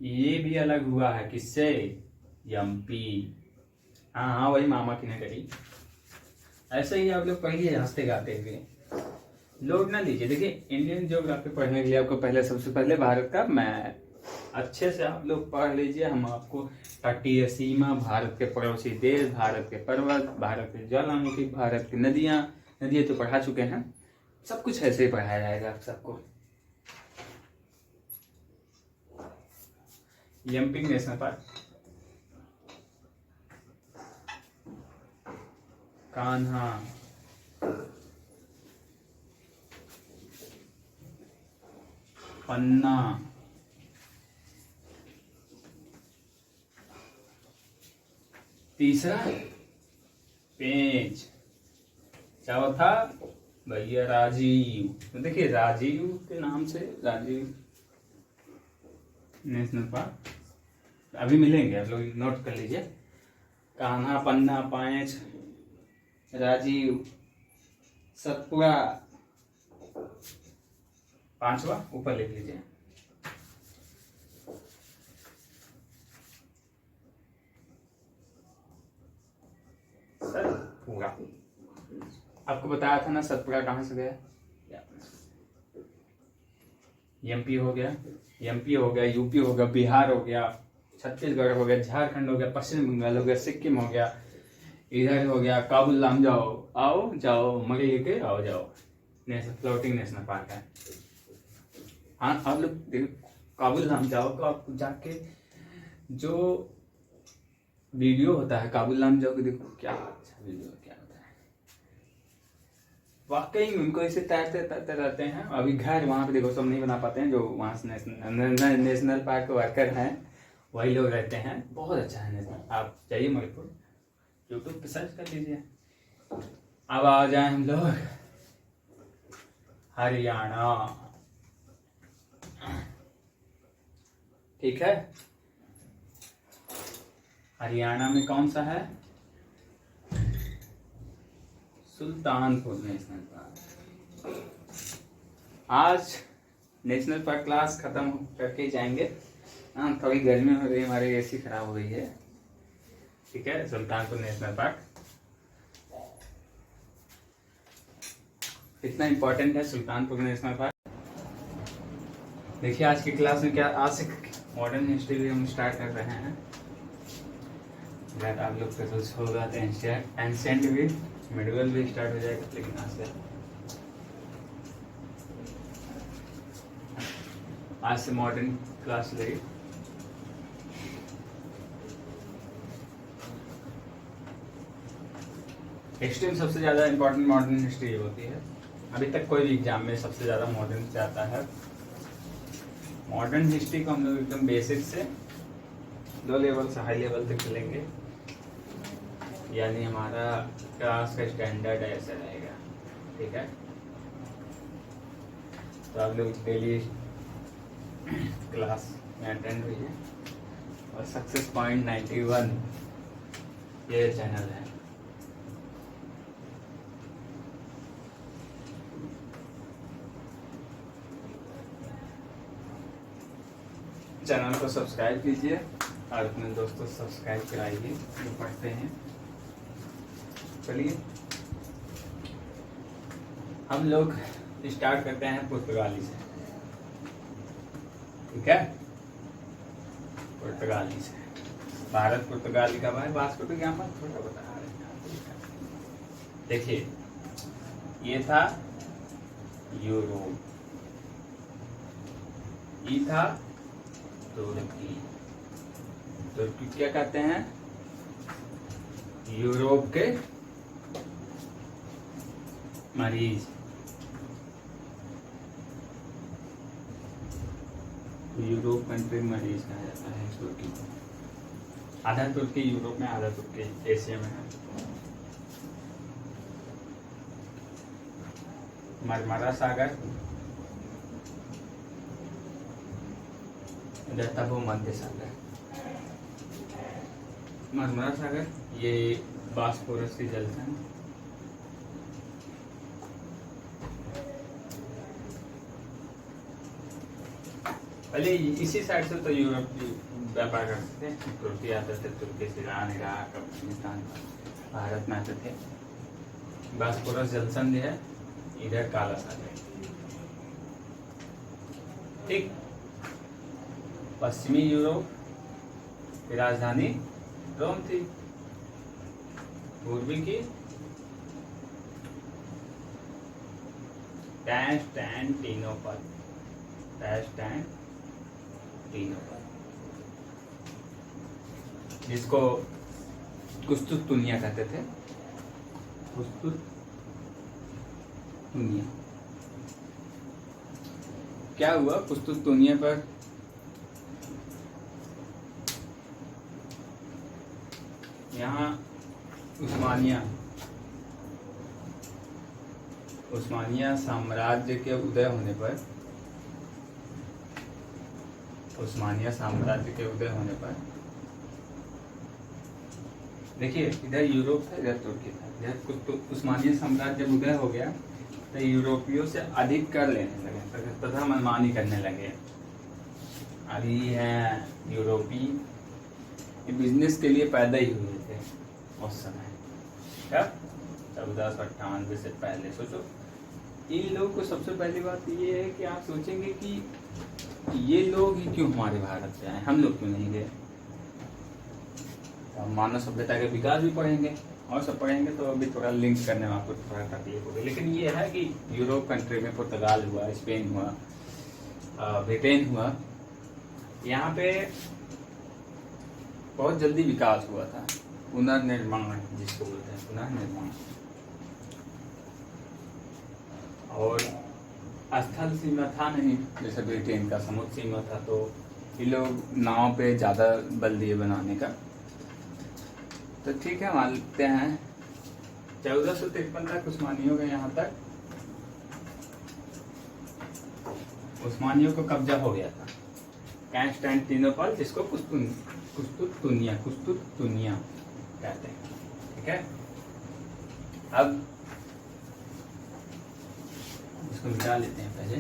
Speaker 1: ये भी अलग हुआ है, किससे, MP, हाँ वही मामा की नगरी। ऐसे ही आप लोग पढ़िए हंसते गाते हुए, लोड ना लीजिए। देखिए इंडियन ज्योग्राफी पढ़ने के लिए आपको पहले सबसे पहले भारत का मैप अच्छे से आप लोग पढ़ लीजिए। हम आपको तटीय सीमा, भारत के पड़ोसी देश, भारत के पर्वत, भारत के ज्वालामुखी, भारत की नदियां तो पढ़ा चुके हैं, सब कुछ ऐसे ही पढ़ाया जाएगा आप सबको। यमपिंग नेशनल पार्क, कान्हा, पन्ना, तीसरा पेंच, चौथा भैया राजीव। तो देखिए राजीव के नाम से राजीव नेशनल पार्क अभी मिलेंगे, आप लोग नोट कर लीजिए। कान्हा, पन्ना, पेंच, राजीव, सतपुड़ा, पांचवा ऊपर लिख लीजिए। सतपुड़ा आपको बताया था ना, सतपुड़ा कहां से गया, MP हो गया, यूपी हो गया, बिहार हो गया, छत्तीसगढ़ हो गया, झारखंड हो गया, पश्चिम बंगाल हो गया, सिक्किम हो गया, इधर हो गया काबुल लाम जाओ मगे लेके आओ जाओ, फ्लोटिंग नेशनल पार्क है। हाँ आप लोग देखो काबुल लाम जाओ तो आप जाके जो वीडियो होता है काबुल लाम जाओ के देखो, क्या अच्छा वीडियो क्या होता है, वाकई में उनको ऐसे तैरते रहते हैं। अभी घर वहाँ पे देखो सब नहीं बना पाते हैं, जो वहाँ से नेशनल पार्क वर्कर हैं वही लोग रहते हैं, बहुत अच्छा है नेशनल। आप जाइए मणिपुर, यूट्यूब पे सर्च कर लीजिए। अब आ जाए हम लोग हरियाणा, ठीक है, हरियाणा में कौन सा है, सुल्तानपुर नेशनल पार्क। आज नेशनल पार्क क्लास खत्म करके ही जाएंगे, हाँ थोड़ी गर्मी हो रही है, हमारी AC खराब हो गई है, ठीक है। सुल्तानपुर नेशनल पार्क इतना इंपॉर्टेंट है, सुल्तानपुर नेशनल पार्क। देखिए आज की क्लास में क्या, आज से मॉडर्न हिस्ट्री भी हम स्टार्ट कर रहे हैं। आप लोग का कुछ होगा तो एंशिएंट भी, मिडिवल भी स्टार्ट हो जाएगा, लेकिन आज से मॉडर्न क्लास लेगी। हिस्ट्री में सबसे ज्यादा इंपॉर्टेंट मॉडर्न हिस्ट्री होती है। अभी तक कोई भी एग्जाम में सबसे ज्यादा मॉडर्न से आता है। मॉडर्न हिस्ट्री को हम लोग एकदम बेसिक से लो लेवल से हाई लेवल तक चलेंगे। यानी हमारा क्लास का स्टैंडर्ड ऐसा रहेगा, ठीक है। तो आप लोग डेली क्लास में अटेंड हुई है। और सक्सेस पॉइंट 91 ये चैनल है। चैनल को सब्सक्राइब कीजिए और अपने दोस्तों सब्सक्राइब कराइए जो पढ़ते हैं। चलिए हम लोग स्टार्ट करते हैं पुर्तगाली से, ठीक है। पुर्तगाली से, भारत पुर्तगाली का भाई वास्को डी गामा थोड़ा बता रहे हैं। देखिए ये था यूरोप, ये था तुर्की। तुर्की क्या कहते हैं? यूरोप के मरीज। यूरोप कंट्री मरीज कहा जाता है तुर्की को। आधा तुर्की यूरोप में, आधा तुर्की एशिया में है। मरमरा सागर रहता वो मध्य सागर। मरमरा सागर ये बास्फोरस की जलसन, पहले इसी साइड से तो यूरोप व्यापार करते थे। तुर्की आते थे, तुर्की से ईरान, इराक, अफगानिस्तान, भारत में आते थे। बास्फोरस जलसन है इधर काला सागर, ठीक। पश्चिमी यूरोप की राजधानी रोम थी। पूर्वी की कॉन्स्टेंटिनोपल, जिसको कुस्तुतुनिया कहते थे। कुस्तुतुनिया क्या हुआ? कुस्तुतुनिया पर यहाँ उस्मानिया साम्राज्य के उदय होने पर, देखिए इधर यूरोप था, इधर तुर्की था। इधर उस्मानिया साम्राज्य जब उदय हो गया तो यूरोपियों से अधिक कर लेने लगे तथा मनमानी करने लगे। अभी है यूरोपी बिजनेस के लिए पैदा ही हुए थे उस समय, कब 1498 से पहले। सोचो इन लोगों को सबसे पहली बात ये है कि आप सोचेंगे कि ये लोग ही क्यों हमारे भारत से आए, हम लोग क्यों नहीं गए। तो मानव सभ्यता के विकास भी पढ़ेंगे और सब पढ़ेंगे, तो अभी थोड़ा लिंक करने में आपको थोड़ा तकलीफ होगी। लेकिन ये है कि यूरोप कंट्री में पुर्तगाल हुआ, स्पेन हुआ, ब्रिटेन हुआ, यहाँ पे बहुत जल्दी विकास हुआ था। पुनर्निर्माण जिसको बोलते हैं, पुनर्निर्माण। और स्थल सीमा था नहीं जैसे ब्रिटेन का, समुद्र सीमा था। तो ये लोग नाव पे ज़्यादा बल दिए बनाने का। तो ठीक है, मानते हैं 1453 तक उस्मानियों का यहाँ तक उस्मानियों को कब्जा हो गया था। कॉन्स्टेंटिनोपल, जिसको कुस्तुतुनिया कहते हैं, ठीक है। अब इसको मिटा लेते हैं पहले।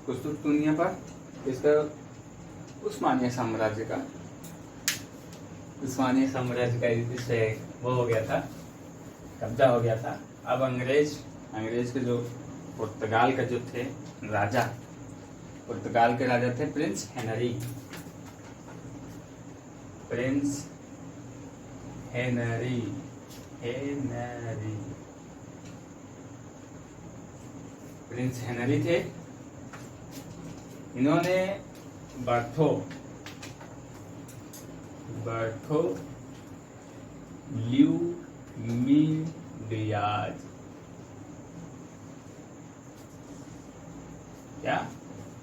Speaker 1: कुस्तुतुनिया पर इसका उस्मानिया साम्राज्य का इससे वो हो गया था, कब्जा हो गया था। अब अंग्रेज के जो पुर्तगाल का जो थे राजा, पुर्तगाल के राजा थे प्रिंस हेनरी। प्रिंस हेनरी थे। इन्होंने क्या,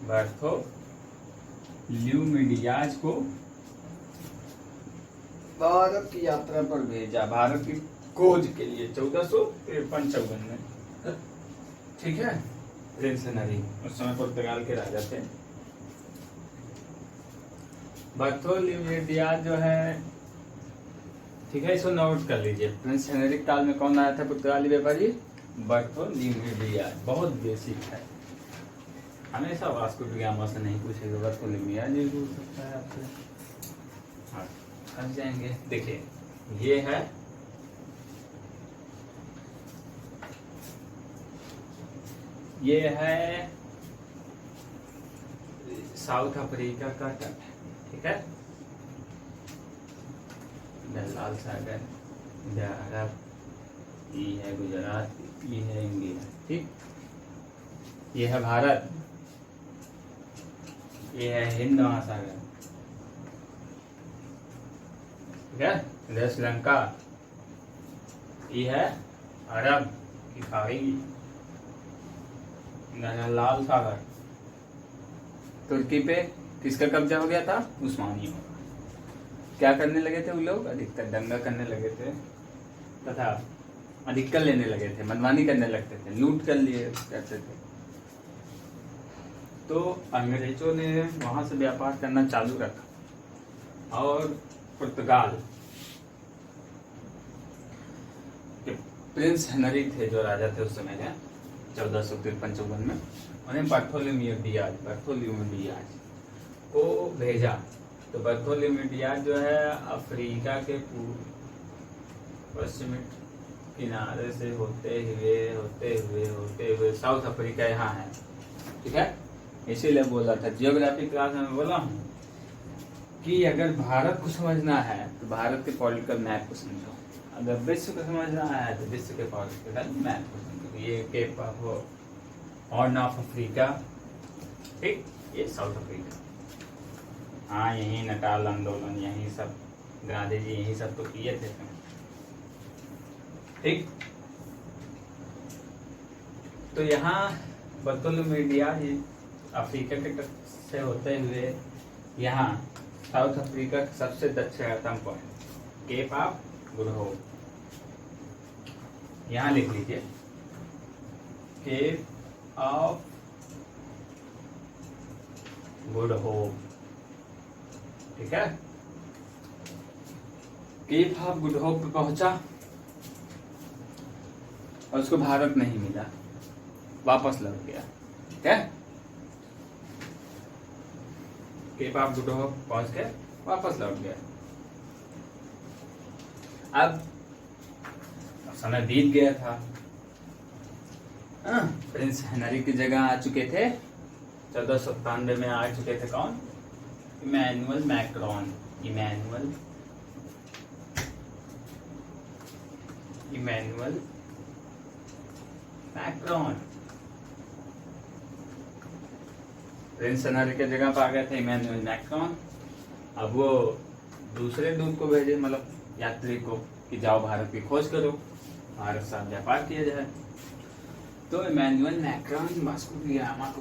Speaker 1: बार्थोल्यूमिडियाज को भारत की यात्रा पर भेजा, भारत की खोज के लिए 1453 में। ठीक है, प्रिंस हेनरी उस समय पुर्तगाल के राजा थे। बार्थोल्यूमिडियाज जो है, ठीक है, इसको नोट कर लीजिए। प्रिंस हेनरी काल में कौन आया था पुर्तगाली व्यापारी? बार्थोल्यूमिडियाज। बहुत बेसिक है, हमेशा वास्को डी गामा से नहीं पूछेगा, बार्थोल्यूमिडियाज ये पूछ सकता है आपसे। हाँ, समझ जाएंगे। देखिए ये है साउथ अफ्रीका का तट, ठीक है। लाल सागर, अरब, ये है गुजरात, ये है इंडिया, ठीक। ये है भारत, ये है हिंद महासागर, ठीक है। इधर श्रीलंका, ये है अरब की खाड़ी, लाल सागर। तुर्की पे किसका कब्जा हो गया था? उस्मानियों का। क्या करने लगे थे वो लोग? अधिकतर दंगा करने लगे थे तथा अधिकतर लेने लगे थे, मनमानी करने लगते थे, लूट कर लिए करते थे। तो अंग्रेजों ने वहां से व्यापार करना चालू रखा और पुर्तगाल के प्रिंस हेनरी थे जो राजा थे उस समय के 1453 में, उन्हें बार्थोलोम्यूडियाज को भेजा। तो बार्थोलोम्यूडियाज जो है अफ्रीका के पश्चिमी किनारे से होते हुए साउथ अफ्रीका यहाँ है, ठीक है। इसीलिए बोला था, जियोग्राफी क्लास में बोला हूँ कि अगर भारत को समझना है तो भारत के पॉलिटिकल मैप को समझो, अगर विश्व को समझना है तो विश्व के पॉलिटिकल मैप को समझो। ये cape of horn of Africa, ठीक, ये साउथ अफ्रीका। हाँ, यही नटाल आंदोलन, यही सब गांधी जी यही सब तो किए थे, ठीक। तो यहाँ बार्थोलोम्यूडियाज अफ्रीका के तट से होते हुए यहाँ साउथ अफ्रीका का सबसे दक्षिणतम point Cape of Good Hope, यहाँ लिख लीजिए, केप ऑफ गुड होप, ठीक है। केप ऑफ गुड होप पे पहुंचा और उसको भारत नहीं मिला, वापस लौट गया, ठीक है। केप ऑफ गुड होप पहुंच के वापस लौट गया। अब समय बीत गया था, प्रिंस हेनरी की जगह आ चुके थे 1497 में आ चुके थे कौन? Emmanuel Macron. Emmanuel Macron prince Henry के जगह पर आ गए थे इमैनुअल मैक्रोन। अब वो दूसरे दूत को भेजे, मतलब यात्री को, कि जाओ भारत की खोज करो, भारत साथ व्यापार किया जाए। तो Emmanuel Macron Vasco da Gama को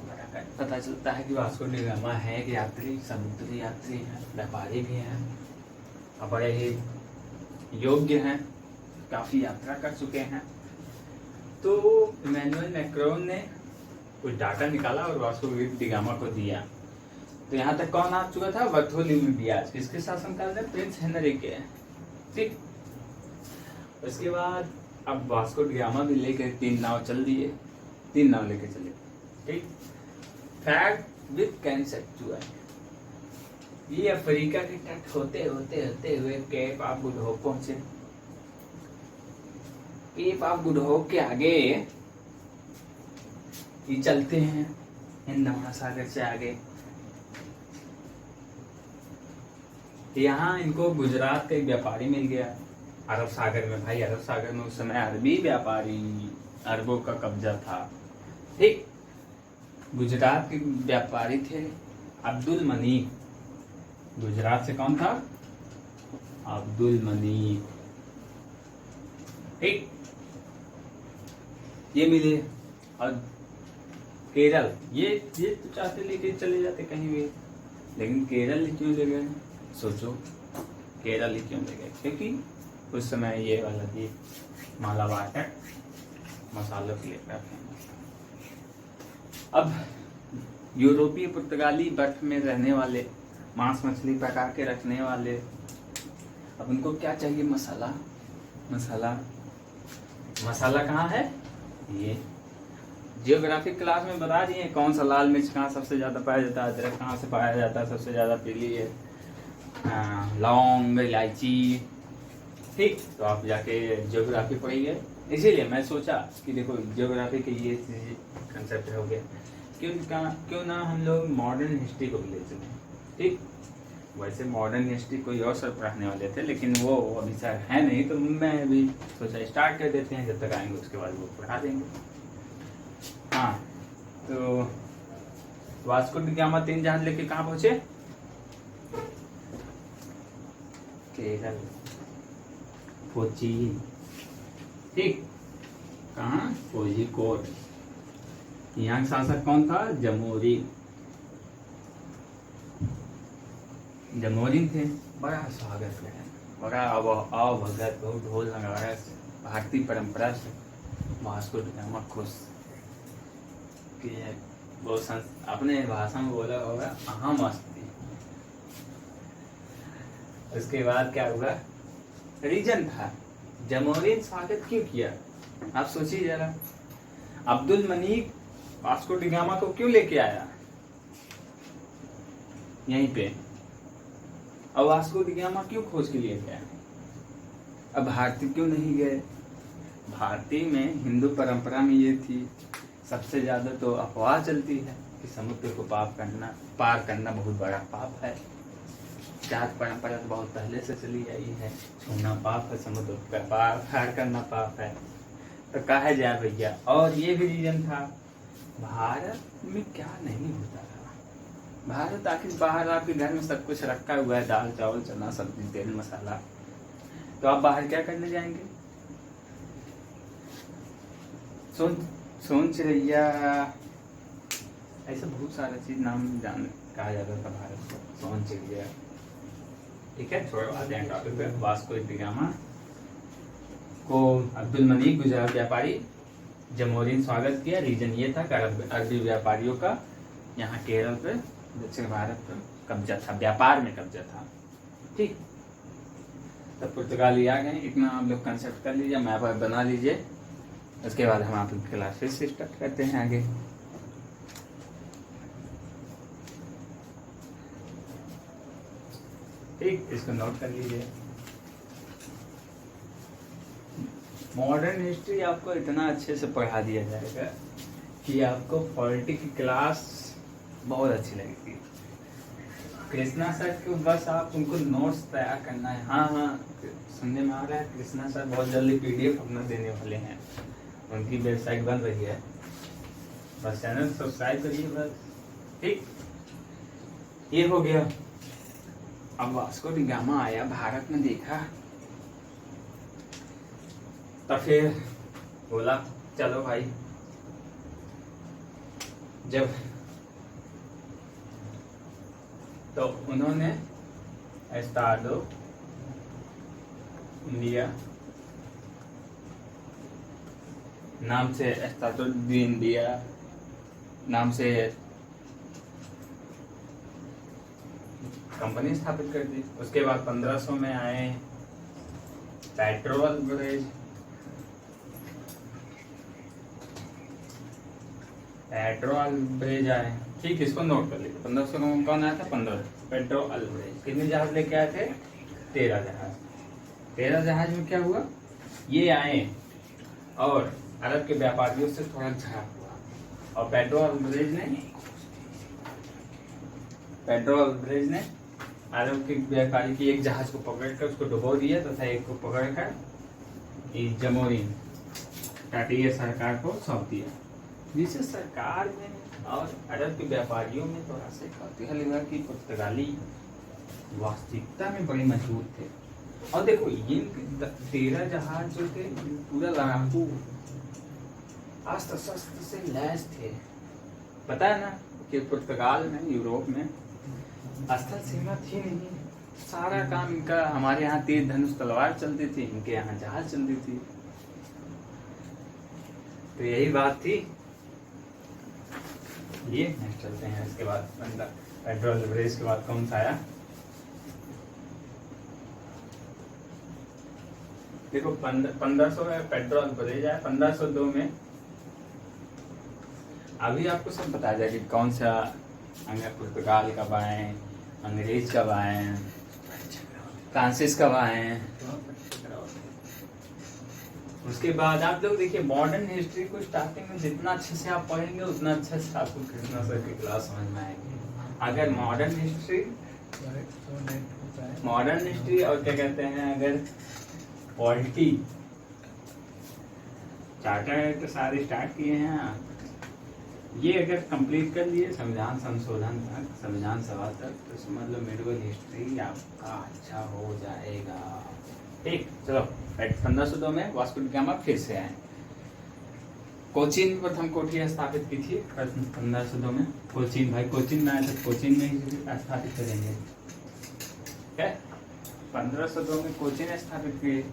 Speaker 1: पता चलता है कि वास्को डी गामा है एक यात्री, समुद्री यात्री है, व्यापारी भी है और बड़े ही योग्य हैं, काफी यात्रा कर चुके हैं। तो इमैनुअल मैक्रोन ने कुछ डाटा निकाला और वास्को डी गामा को दिया। तो यहाँ तक कौन आ चुका था? बार्थोलोम्यूडियाज। किसके शासनकाल में? प्रिंस हेनरी के, ठीक। उसके बाद अब वास्को डी गामा भी लेकर 3 नाव चल दिए, 3 नाव लेके चले, ठीक। फैक्ट विद कंसेप्चुअल, ये अफ्रीका के तट होते हुए केप ऑफ गुड होप पहुंचे। केप ऑफ गुड होप के आगे ये चलते हैं हिंद महासागर से आगे। यहाँ इनको गुजरात का एक व्यापारी मिल गया अरब सागर में। भाई अरब सागर में उस समय अरबी व्यापारी, अरबों का कब्जा था, ठीक। गुजरात के व्यापारी थे अब्दुल मनीक। गुजरात से कौन था? अब्दुल मनीक, ठीक। ये मिले और केरल, ये तो चाहते लेके चले जाते कहीं भी, लेकिन केरल ही क्यों ले गए? सोचो केरल ही क्यों ले गए? क्योंकि उस समय ये वाला थी मालाबार मसालों के लिए फेमस। अब यूरोपीय पुर्तगाली बर्फ में रहने वाले, मांस मछली पका के रखने वाले, अब उनको क्या चाहिए? मसाला। मसाला मसाला कहाँ है? ये जियोग्राफिक क्लास में बता दिए कौन सा लाल मिर्च कहाँ सबसे ज्यादा पाया जाता है, अदरक कहाँ से पाया जाता है सबसे ज्यादा, पीली है लौंग, इलायची। ठीक, तो आप जाके जियोग्राफी पढ़िए। इसीलिए मैं सोचा कि देखो जियोग्राफी के ये कंसेप्ट हो गया, क्यों ना हम लोग मॉडर्न हिस्ट्री को भी ले चलें। ठीक, वैसे मॉडर्न हिस्ट्री कोई और सर पढ़ाने वाले थे, लेकिन वो अभी सर है नहीं, तो मैं अभी सोचा स्टार्ट कर देते हैं, जब तक आएंगे उसके बाद वो पढ़ा देंगे। हाँ, तो वास्को डी गामा 3 जहाज लेके कहाँ पहुंचे? केरल, कोची। ठीक, कहाँ? कोझिकोड। यहाँ का शासक कौन था? जमोरिन थे। बड़ा स्वागत है, बड़ा आओ भगत, बहुत ढोल नगाड़ा से, भारतीय परंपरा से वास्को डी गामा खुश कि वो अपने भाषा में बोला होगा अहम अस्ति। उसके बाद क्या हुआ? रीजन था, जमोरिन स्वागत क्यों किया? आप सोचिए जरा, अब्दुल मनीक वास्को डी गामा को क्यों लेके आया यहीं पे, और वास्को डी गामा क्यों खोज के लिए गया? अब भारतीय क्यों नहीं गए? भारतीय में हिंदू परंपरा में ये थी, सबसे ज्यादा तो अफवाह चलती है कि समुद्र को पार करना बहुत बड़ा पाप है। जात परंपरा तो बहुत पहले से चली आई है, छूना पाप है, समुद्र का पार करना पाप है, तो कहा जाए भैया। और ये भी रीजन था, भारत में क्या नहीं होता था। भारत आखिर बाहर आपके घर में सब कुछ रखा हुआ है, दाल चावल चना सब्जी तेल मसाला, तो आप बाहर क्या करने जाएंगे? सोन चिड़ैया, ऐसा बहुत सारा चीज नाम कहा जाता था भारत को, सोन चिड़िया। ठीक है, छोड़ो आते हैं टॉपिक पे। वास्को डी गामा को अब्दुल मनीक गुजरात व्यापारी जमोरिन स्वागत किया। रीजन ये था कि अरबी व्यापारियों का यहाँ केरल पे, दक्षिण भारत पे कब्जा था, व्यापार में कब्जा था। ठीक, तब पुर्तगाली आ गए। इतना आप लोग कंसेप्ट कर लीजिए, मैप बना लीजिए, उसके बाद हम आपकी क्लास फिर से स्टार्ट करते हैं आगे। ठीक, इसको नोट कर लीजिए। मॉडर्न हिस्ट्री आपको इतना अच्छे से पढ़ा दिया जाएगा कि आपको पॉलिटी की क्लास बहुत अच्छी लगेगी। कृष्णा सर को बस आप उनको नोट्स तैयार करना है। हाँ, सुनने में आ रहा है कृष्णा सर बहुत जल्दी PDF अपना देने वाले हैं, उनकी वेबसाइट बन रही है, बस चैनल सब्सक्राइब करिए बस। ठीक, ये हो गया। अब वास्को डी गामा आया, भारत में देखा, तो फिर बोला चलो भाई, जब तो उन्होंने एस्टाडो इंडिया नाम से, एस्टाडो डी इंडिया नाम से कंपनी स्थापित कर दी। उसके बाद 1500 में आए पेट्रोल ब्रिज आए। ठीक, इसको नोट कर लीजिए। 1500 में कौन आया था? 15 पेट्रोल ब्रिज। कितने जहाज लेके आए थे? 13 जहाज। 13 जहाज में क्या हुआ? ये आए और अरब के व्यापारियों से थोड़ा झगड़ा हुआ, और पेट्रोल ब्रिज ने अरब के व्यापारी की एक जहाज को पकड़कर उसको डुबो दिया तथा एक को पकड़कर जमोरिन टाटिया सरकार को सौंप दिया, जिससे सरकार में और अरब के व्यापारियों में थोड़ा सा कौतूहल हुआ कि पुर्तगाली वास्तविकता में बड़े मजबूत थे। और देखो ये 13 जहाज जो थे पूरा लड़ाकू अस्त्र शस्त्र से लैस थे, बताया ना कि पुर्तगाल में, यूरोप में स्थल सीमा थी नहीं, सारा काम इनका। हमारे यहाँ तीर धनुष तलवार चलती थी, इनके यहाँ जहाज चलती थी। तो यही बात थी। ये नेक्स्ट चलते हैं। इसके बाद पेट्रोल ब्रेज के बाद कौन सा आया? देखो 1500 में पेट्रोल ब्रेज आया। 1502 में अभी आपको सब बताया जाए कि कौन सा पुर्तगाल कब आए, अंग्रेज कब आए, फ्रांसिस कब आए। उसके बाद आप लोग देखिए मॉडर्न हिस्ट्री को स्टार्टिंग में जितना अच्छे से आप पढ़ेंगे उतना अच्छे से आपको कृष्णा सर की क्लास समझ में आएगी। अगर मॉडर्न हिस्ट्री और क्या कहते हैं, अगर पॉलिटी चार्टर तो सारे स्टार्ट किए हैं, ये अगर कंप्लीट कर लिए संविधान संशोधन तक, संविधान सभा तक, तो समझ लो मिडिवल हिस्ट्री आपका अच्छा हो जाएगा। ठीक, चलो 1502 में वास्को डी गामा फिर से आए। कोचीन प्रथम कोठी स्थापित की थी 1502 में। कोचीन, भाई कोचीन में आए थे, कोचीन में ही स्थापित करेंगे। ठीक है, 1502 में कोचीन स्थापित किए।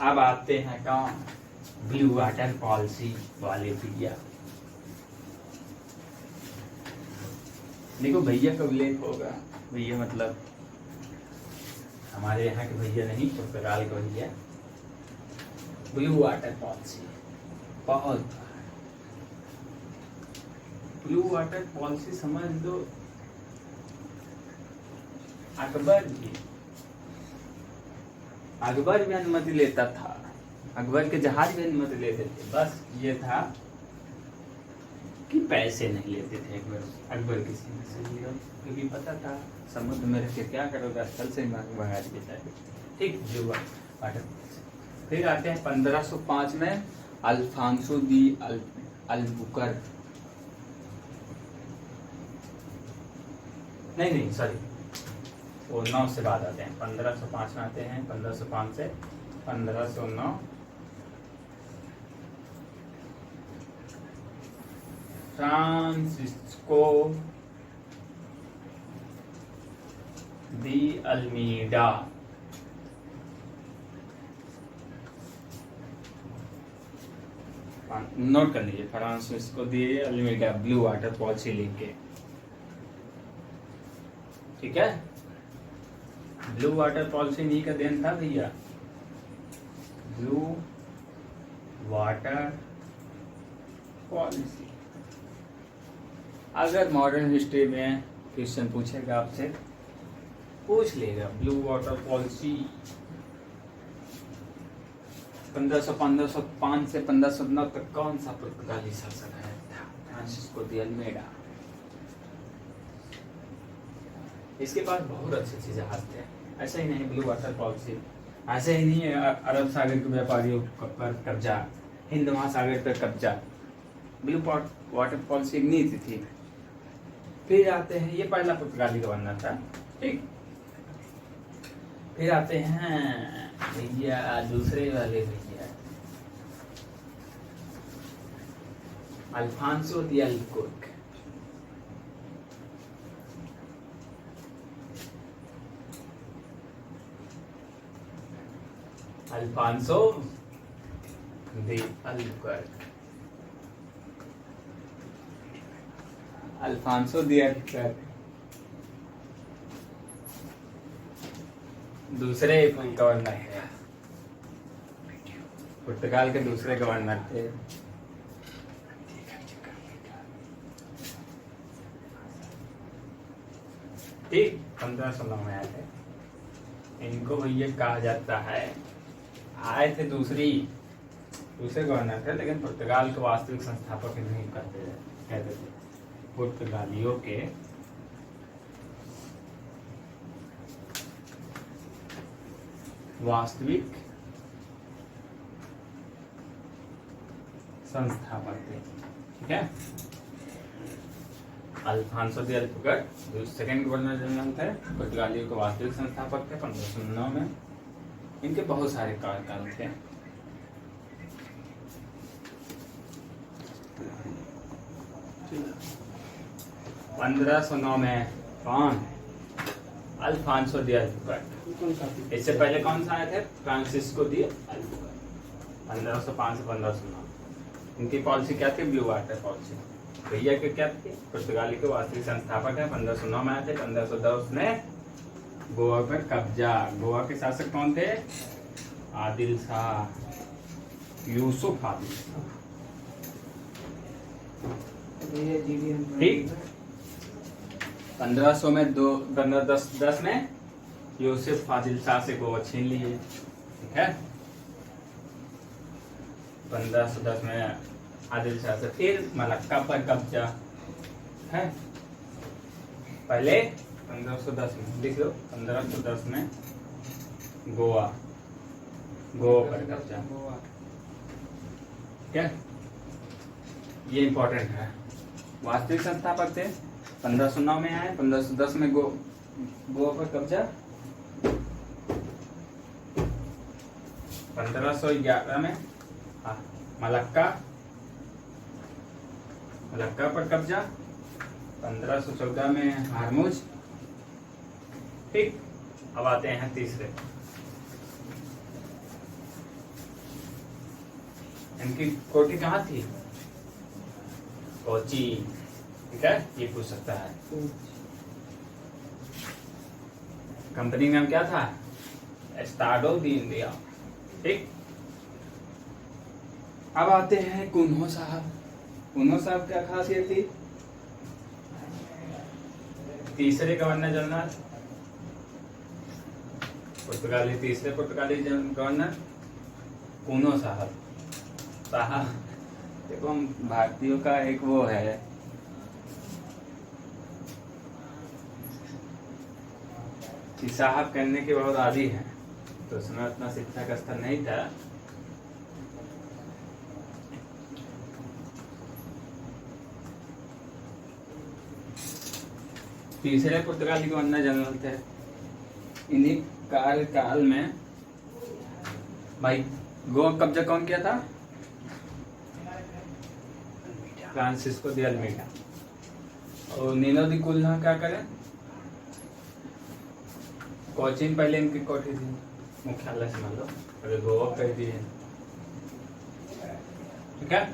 Speaker 1: अब आते हैं कौन? ब्लू वाटर पॉलिसी वाले भैया। देखो भैया का उल्लेख होगा, भैया मतलब हमारे यहाँ के भैया नहीं, पुर्तगाल के भैया। ब्लू वाटर पॉलिसी बहुत, ब्लू वाटर पॉलिसी समझ लो अकबर भी अनुमति लेता था, अकबर के जहाज भी अनुमति लेते थे। बस ये था कि पैसे नहीं लेते थे अकबर किसी से, क्योंकि पता था समुद्र में रह के क्या करोगे, स्थल से भगा देता है। ठीक, ब्लू वाटर। फिर आते हैं 1505 में अल्फांसो दी अल्बुकर्क, नहीं सॉरी, वो 9 से बाद आते हैं। 1505 में आते हैं, 1505 से 1509। फ्रांसिस्को दी अल्मीडा, नोट कर लीजिए, Francisco de Almeida blue water policy लेके। ठीक है, ब्लू वाटर पॉलिसी नहीं का देन था भैया। ब्लू वाटर पॉलिसी, अगर मॉडर्न हिस्ट्री में क्वेश्चन पूछेगा आपसे, पूछ लेगा ब्लू वाटर पॉलिसी 1505 से 1509 तक कौन सा पुर्तगाली शासक है? Francisco de Almeida. इसके पास बहुत अच्छे जहाज थे। ऐसा ही नहीं ब्लू वाटर पॉलिसी, ऐसे ही नहीं अरब सागर के व्यापारियों पर कब्जा, हिंद महासागर पर कब्जा। ब्लू वाटर पॉलिसी एक नीति थी। फिर आते हैं, ये पहला पुर्तगाली गवर्नर था। ठीक, फिर आते हैं भैया दूसरे वाले भैया, Alfonso de Albuquerque. Alfonso de Albuquerque, Alfonso de Albuquerque दूसरे गवर्नर थे, पुर्तगाल के दूसरे गवर्नर थे। ठीक, 1516 में आए थे। इनको भैया कहा जाता है, आए थे दूसरे गवर्नर थे, लेकिन पुर्तगाल के वास्तविक संस्थापक नहीं कहते थे। पुर्तगालियों के वास्तविक संस्थापक थे। ठीक है, Alfonso de Albuquerque second governor general थे, पुर्तगालियों के वास्तविक संस्थापक थे 1509 में। इनके बहुत सारे कार्यकाल थे। 1509 में कौन? Alfonso de Albuquerque. इससे पहले कौन सा आए थे? Francisco de Albuquerque. 1505 से 1509। इनकी पॉलिसी क्या थी? Blue water policy. भैया के क्या थी? पुर्तगाली के वास्तविक संस्थापक है। 1509 में आए थे। 1510 में गोवा पर कब्जा। गोवा के शासक कौन थे? आदिल शाह, यूसुफ आदिल शाह। ठीक। 1500 में 1510 में यूसुफ आदिल शाह से गोवा छीन लिए। ठीक है। 1510 में आदिल शाह से फिर मलक्का पर कब्जा है। पहले 1510 में लिख लो, 1510 में गोवा पर कब्जा। क्या ये इंपॉर्टेंट है। वास्तविक संस्थापक थे। 1509 में आए। 1510 में गोवा पर कब्जा। 1511 में मलक्का पर कब्जा। 1514 में हारमुज। ठीक। अब आते हैं तीसरे। इनकी कोठी कहाँ थी? कोची। ठीक है, ये पूछ सकता है। कंपनी नाम क्या था? एस्टाडो दी इंडिया। ठीक। अब आते हैं कुन्हो साहब। कुन्हो साहब क्या खासियत थी? तीसरे गवर्नर जनरल, तीसरे पुर्तगाली गवर्नर कुन्हो साहब। देखो, हम भारतीयों का एक वो है कि साहब कहने के बहुत आदी है, तो उसमें उतना शिक्षा का स्तर नहीं था। तीसरे पुर्तगाली गवर्नर जनरल थे। इन्हीं कार्यकाल में भाई गोवा कब्जा कौन किया था? Francisco de Almeida. और नीनो दी कुल्हा क्या करें? कोचीन पहले इनकी कोठी थी, मुख्यालय समझ लो। अगर गोवा कर दिए, ठीक है।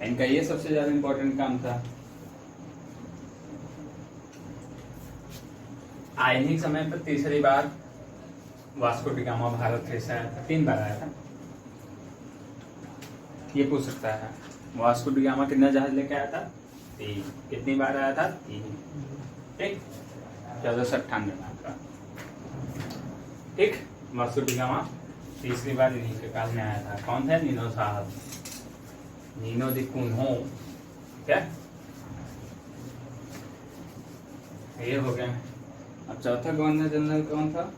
Speaker 1: इनका ये सबसे ज्यादा इम्पोर्टेंट काम था। आधुनिक समय पर तीसरी बार वास्को डी गामा भारत देश आया था। 3 बार आया था। ये पूछ सकता है वास्को डी गामा कितना जहाज लेके आया था? 3। कितनी बार आया था? 3। ठीक। 1498 में आपका। ठीक। वास्को डी गामा तीसरी बार इन्हीं के काल में आया था। कौन थे? नीनो साहब, नीनो दी कुन्हो। क्या ये हो गया। अब चौथा गवर्नर जनरल कौन था?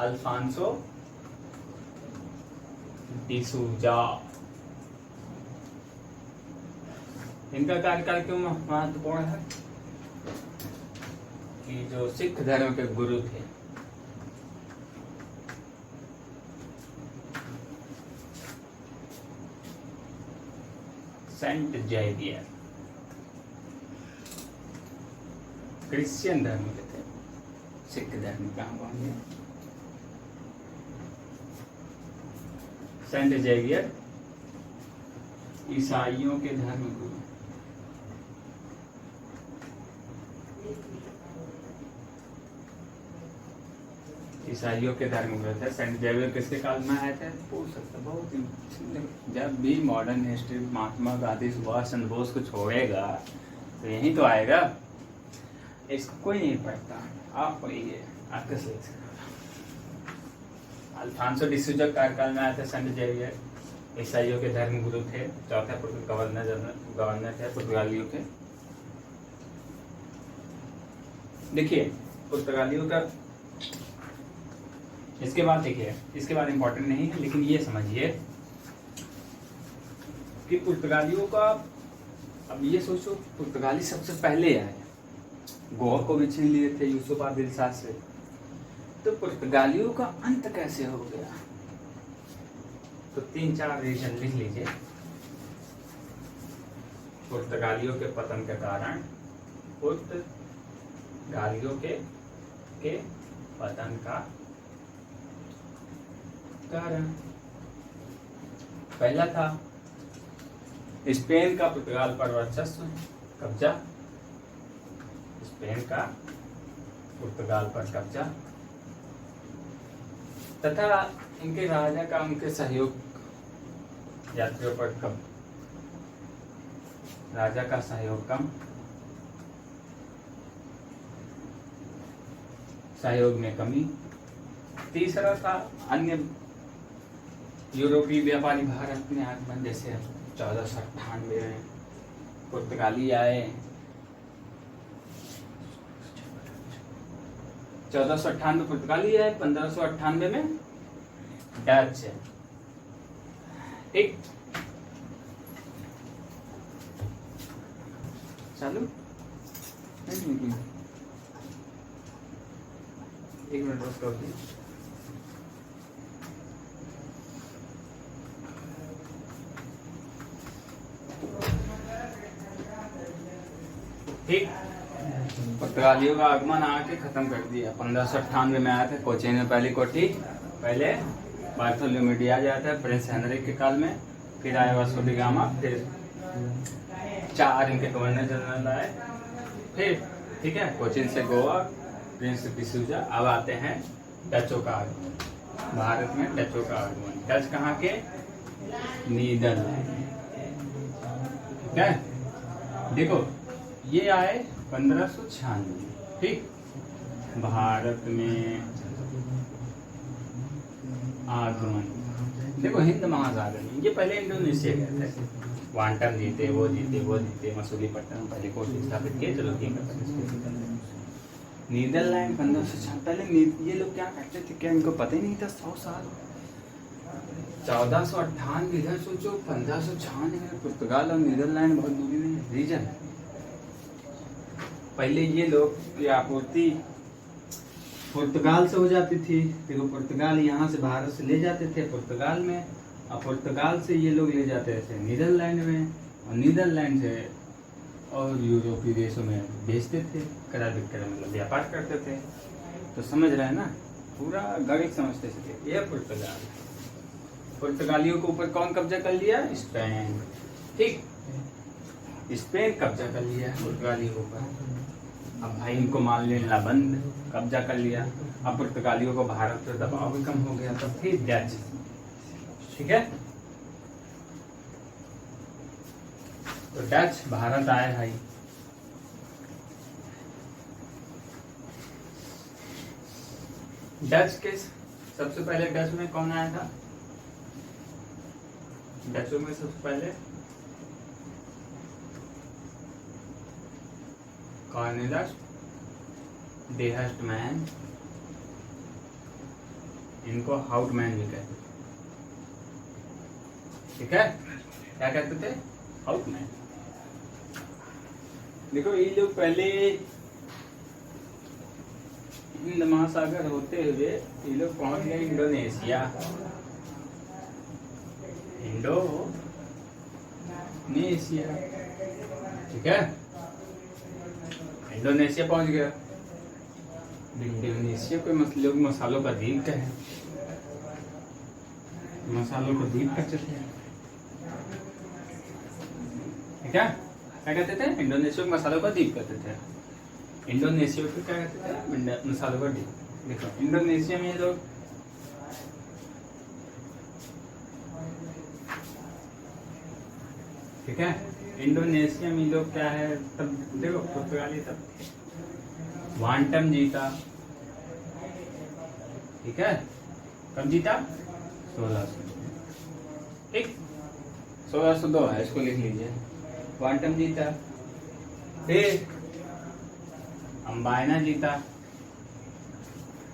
Speaker 1: अल्फांसो डिसूजा। इनका कार्यकाल क्यों महत्वपूर्ण है? कि जो सिख धर्म के गुरु थे, सेंट जेवियर, क्रिश्चियन धर्म के थे। सिख धर्म कहाँ पहुंच गया? सेंट जेवियर ईसाइयों के धर्म गुरु। ईसाइयों के धर्म गुरु थे। सेंट जेवियर किसके काल में आए थे? पूछ सकता बहुत ही। जब भी मॉडर्न हिस्ट्री महात्मा गांधी सुभाष चंद्र बोस को छोड़ेगा तो यही तो आएगा। इसको कोई नहीं पढ़ता, आप पढ़िए, आपके सही। अल्फांसो डिसूजा कार्यकाल में आए थे सेंट जेवियर। ईसाइयों के धर्म गुरु थे। चौथा गवर्नर थे पुर्तगालियों के। देखिए पुर्तगालियों का, इसके बाद देखिए, इसके बाद इम्पोर्टेंट नहीं है, लेकिन ये समझिए कि पुर्तगालियों का, अब ये सोचो पुर्तगाली सबसे पहले आए, गोवा को भी छीन लिए थे यूसुफ आदिल शाह से, तो पुर्तगालियों का अंत कैसे हो गया? तो 3-4 रीजन लिख लीजिए। पुर्तगालियों के पतन के कारण, पुर्तगालियों के पतन का कारण। पहला था स्पेन का पुर्तगाल पर वर्चस्व, कब्जा। स्पेन का पुर्तगाल पर कब्जा तथा इनके राजा का उनके सहयोग यात्रियों पर कम, राजा का सहयोग कम, सहयोग में कमी। तीसरा था अन्य यूरोपीय व्यापारी भारत में आगमन, जैसे 1498 में पुर्तगाली आए, 1498 पुर्तगाली आए, 1598 में डच। ठीक, चालू एक मिनट बस कर दी। ठीक, पुर्तगालियों का आगमन आके खत्म कर दिया। 1598 में आया था कोचीन में पहली कोठी, पहले बार्थोलोम्यू डियाज आया था प्रिंस हेनरिक के काल में, फिर आया वास्को डी गामा, फिर 4 इनके गवर्नर जनरल आए, फिर ठीक है कोचीन से गोवा प्रिंस डिसूजा। अब आते हैं डचों का आगमन। भारत में डचों का आगमन। डच कहाँ के? नीदरलैंड। ठीक है, देखो ये आए 1596। ठीक, भारत में आगमन। देखो हिंद महासागर में ये पहले इंडोनेशिया गए थे, वांटम जीते, वो जीते, मसूलीपट्टनम पहले कोर्ट स्थापित किए। चलो ठीक है। नीदरलैंड 1596 पहले ये लोग क्या करते थे, क्या इनको पता ही नहीं था? 100 साल 1498 इधर सोचो, 1596 में पुर्तगाल और नीदरलैंड बहुत दूरी में रीजन। पहले ये लोग की आपूर्ति पुर्तगाल से हो जाती थी, फिर वो पुर्तगाल यहाँ से भारत से ले जाते थे पुर्तगाल में, और पुर्तगाल से ये लोग ले जाते थे नीदरलैंड में, और नीदरलैंड से और यूरोपीय देशों में भेजते थे, क्रय विक्रय मतलब व्यापार करते थे। तो समझ रहे हैं ना, पूरा गणित समझते थे। ये पुर्तगाल, पुर्तगालियों के ऊपर कौन कब्जा कर लिया? स्पेन। ठीक, स्पेन कब्जा कर लिया पुर्तगालियों के ऊपर। अब भाई इनको मान लेना बंद, कब्जा कर लिया। अब पुर्तगालियों को भारत पर दबाव भी कम हो गया, तो फिर डच। ठीक है, तो डच भारत आए भाई। डच के सबसे पहले डच में कौन आया था? डचों में सबसे पहले कॉर्नेलियस de Hustman, इनको हाउटमैन भी कहते थे। ठीक है, क्या कहते थे? हाउटमैन। देखो ये लोग पहले हिंद महासागर होते हुए ये लोग पहुंच गए इंडोनेशिया। इंडोनेशिया, ठीक है, इंडोनेशिया पहुंच गया। इंडोनेशिया को लोग मसालों का द्वीप कहे, मसालों को द्वीप कहते थे। ठीक है, क्या कहते थे? इंडोनेशिया को मसालों का द्वीप कहते थे। इंडोनेशिया को क्या कहते थे? मसालों का द्वीप। देखो इंडोनेशिया में लोग ठीक है, इंडोनेशिया में लोग क्या है, तब देखो पुर्तगाली तब वांटम जीता। ठीक है, कब जीता? 1600। ठीक, 1602 है, इसको लिख लीजिए। वांटम जीता, फिर अम्बायना जीता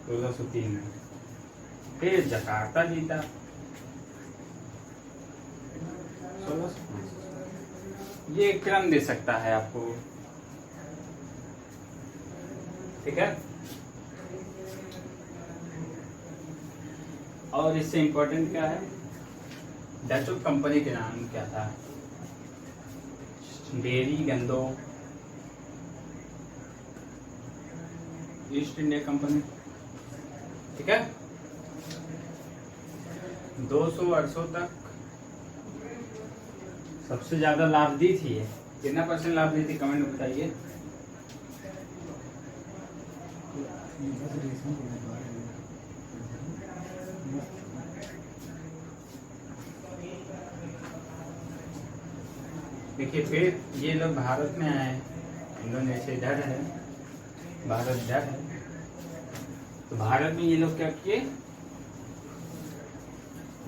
Speaker 1: 1603 में, फिर जकार्ता जीता 1605। ये क्रम दे सकता है आपको। ठीक है, और इससे इंपॉर्टेंट क्या है? डच कंपनी के नाम क्या था? डेरी गंदो ईस्ट इंडिया कंपनी। ठीक है, 200 वर्षों तक सबसे ज्यादा लाभ दी थी। ये कितना % लाभ दी थी, कमेंट में बताइए। देखिए फिर ये लोग भारत में आए, इंडोनेशिया इधर है, भारत इधर है। तो भारत में ये लोग क्या किए,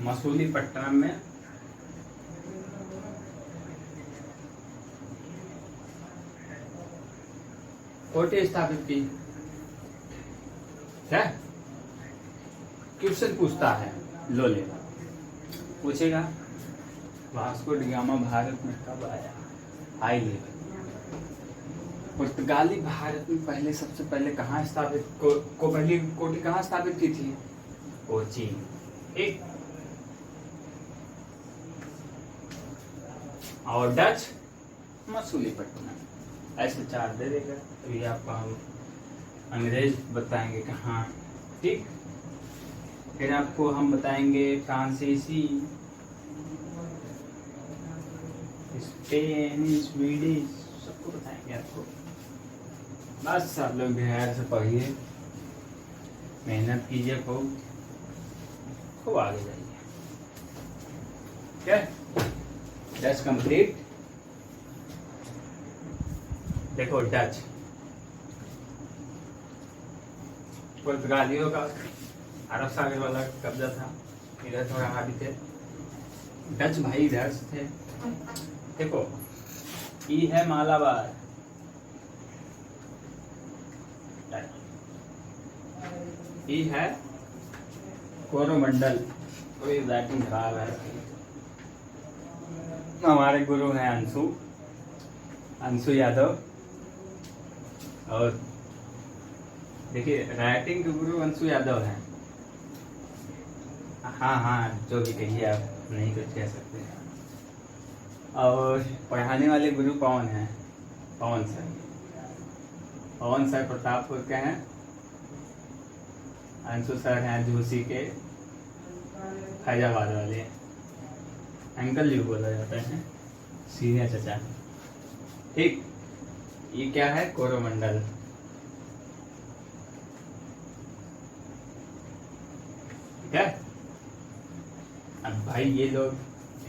Speaker 1: मसूलीपट्टनम में कोठी स्थापित की। क्या क्वेश्चन पूछता है, लो ले पूछेगा, वास्को डी गामा भारत में कब आया? हाई लेवल पुर्तगाली भारत में पहले, सबसे पहले कहाँ स्थापित को पहली कोठी कहाँ स्थापित की थी? कोचीन। ठीक, और डच मसूलीपट्टनम। ऐसे 4 दे देगा, तो ये आपको हम अंग्रेज बताएंगे कहाँ। ठीक, फिर आपको हम बताएंगे फ्रांसीसी, स्पेनिश, स्वीडिश, सबको बताएंगे आपको। बस आप लोग ध्यान से पढ़िए, मेहनत कीजिए, खूब आगे जाइए। क्या डच कंप्लीट। देखो डच पुर्तगालियों का अरब सागर वाला कब्जा था, इधर थोड़ा हावी थे। डच भाई इधर थे। देखो ई है मालाबार, ई है कोरोमंडल। कोई राइटिंग खराब है। हमारे गुरु हैं अंशु यादव। और देखिए राइटिंग के गुरु अंशु यादव हैं। हाँ, जो भी कहिए आप, नहीं कुछ कह सकते। और पढ़ाने वाले गुरु पवन हैं, पवन सर प्रतापपुर के हैं। अंशु सर हैं झूसी के, फैजाबाद वाले। अंकल जी बोला जाता है, सीनियर चचा। ठीक, ये क्या है? कोरोमंडल। ठीक है। अब भाई ये लोग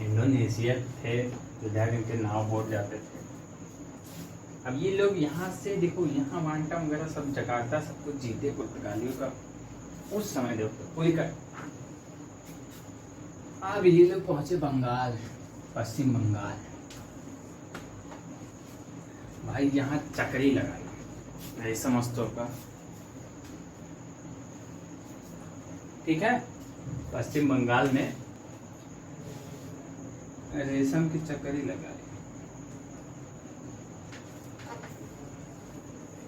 Speaker 1: इंडोनेशिया थे, इधर इनके नाव बोट जाते थे। अब ये लोग यहाँ से देखो, यहाँ वांटा वगैरह सब, जकार्ता सब कुछ जीते पुर्तगालियों का उस समय। देखो पूरी का। अब ये लोग पहुंचे बंगाल, पश्चिम बंगाल। भाई यहाँ चक्री लगाई रेशम वस्त्रों का। ठीक है, पश्चिम बंगाल में रेशम की चक्री लगाई।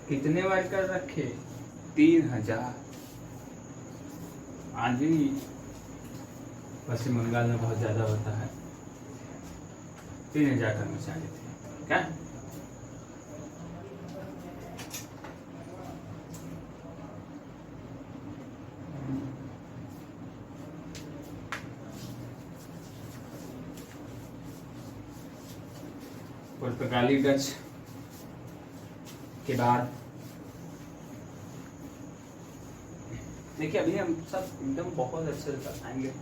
Speaker 1: कितने वर्कर रखे? 3000। आज भी पश्चिम बंगाल में बहुत ज्यादा होता है। 3000 कर्मचारी थे। क्या पुर्तगाली डच के बाद देखिए, अभी हम सब एकदम बहुत अच्छे से बताएंगे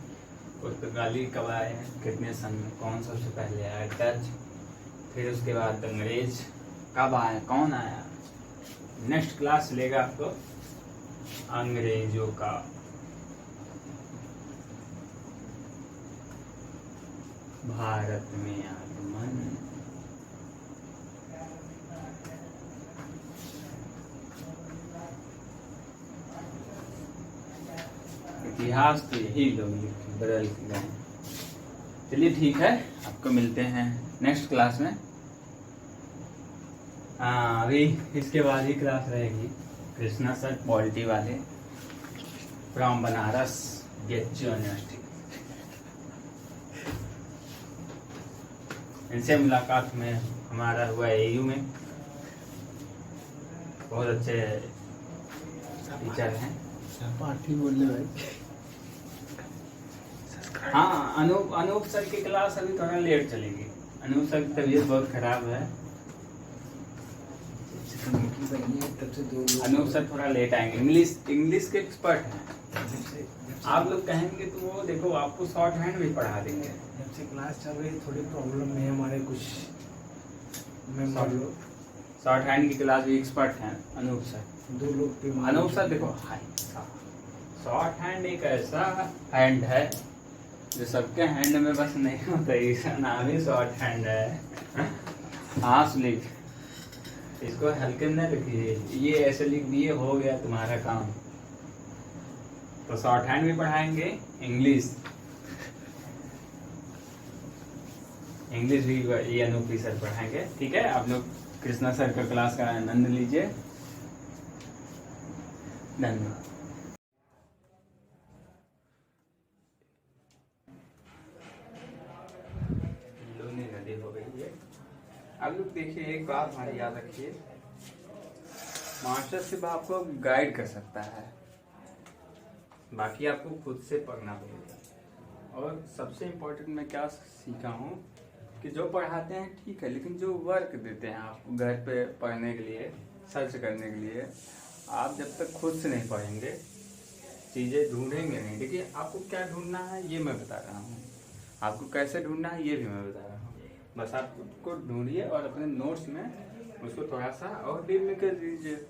Speaker 1: पुर्तगाली कब आए हैं, कितने सन में, कौन सबसे पहले आया, डच, फिर उसके बाद अंग्रेज कब आए, कौन आया। नेक्स्ट क्लास लेगा आपको अंग्रेजों का। भारत में आगमन। इतिहास तो यही लोग बदल गए। चलिए ठीक है, आपको मिलते हैं नेक्स्ट क्लास में। अभी इसके बाद ही क्लास रहेगी कृष्णा सर पॉलिटी वाले फ्रॉम बनारस गेट यूनिवर्सिटी। इनसे मुलाकात में हमारा हुआ एयू में, बहुत अच्छे टीचर हैं।
Speaker 2: पार्टी बोल रहे भाई।
Speaker 1: हाँ, अनूप सर की क्लास अभी थोड़ा लेट चलेगी। अनूप सर की तबीयत बहुत खराब है।
Speaker 2: तब से 2 लोग
Speaker 1: अनूप सर थोड़ा लेट आएंगे। इंग्लिश के एक्सपर्ट हैं। आप लोग कहेंगे तो वो देखो आपको शॉर्ट हैंड भी पढ़ा देंगे।
Speaker 2: जब से क्लास चल रही थोड़ी प्रॉब्लम में हमारे कुछ मेंबर लोग,
Speaker 1: शॉर्ट हैंड की क्लास भी एक्सपर्ट हैं अनूप सर।
Speaker 2: 2 लोग पे
Speaker 1: अनूप सर देखो, शॉर्ट हैंड एक ऐसा हैंड है जो सबके हैंड में बस नहीं होता, इसका नाम ही शॉर्ट हैंड है। हाँ सुनील, इसको हल्के में न रखिए, ये ऐसे लिख दिए हो गया तुम्हारा काम। तो शॉर्ट हैंड भी पढ़ाएंगे, इंग्लिश भी ये अनूप सर पढ़ाएंगे। ठीक है, आप लोग कृष्णा सर का क्लास का आनंद लीजिए। धन्यवाद। लूनी नदी हो गई है। आप लोग देखिए, एक बात हमारी याद रखिए, मास्टर सिर्फ आपको गाइड कर सकता है, बाकी आपको खुद से पढ़ना पड़ेगा। और सबसे इम्पोर्टेंट मैं क्या सीखा हूँ कि जो पढ़ाते हैं ठीक है, लेकिन जो वर्क देते हैं आपको घर पे पढ़ने के लिए, सर्च करने के लिए, आप जब तक खुद से नहीं पढ़ेंगे, चीज़ें ढूंढेंगे नहीं। देखिए, आपको क्या ढूंढना है ये मैं बता रहा हूँ, आपको कैसे ढूंढना है ये भी मैं बता रहा हूँ। बस आप उसको ढूंढिए और अपने नोट्स में उसको थोड़ा सा और डीप में कर दीजिए।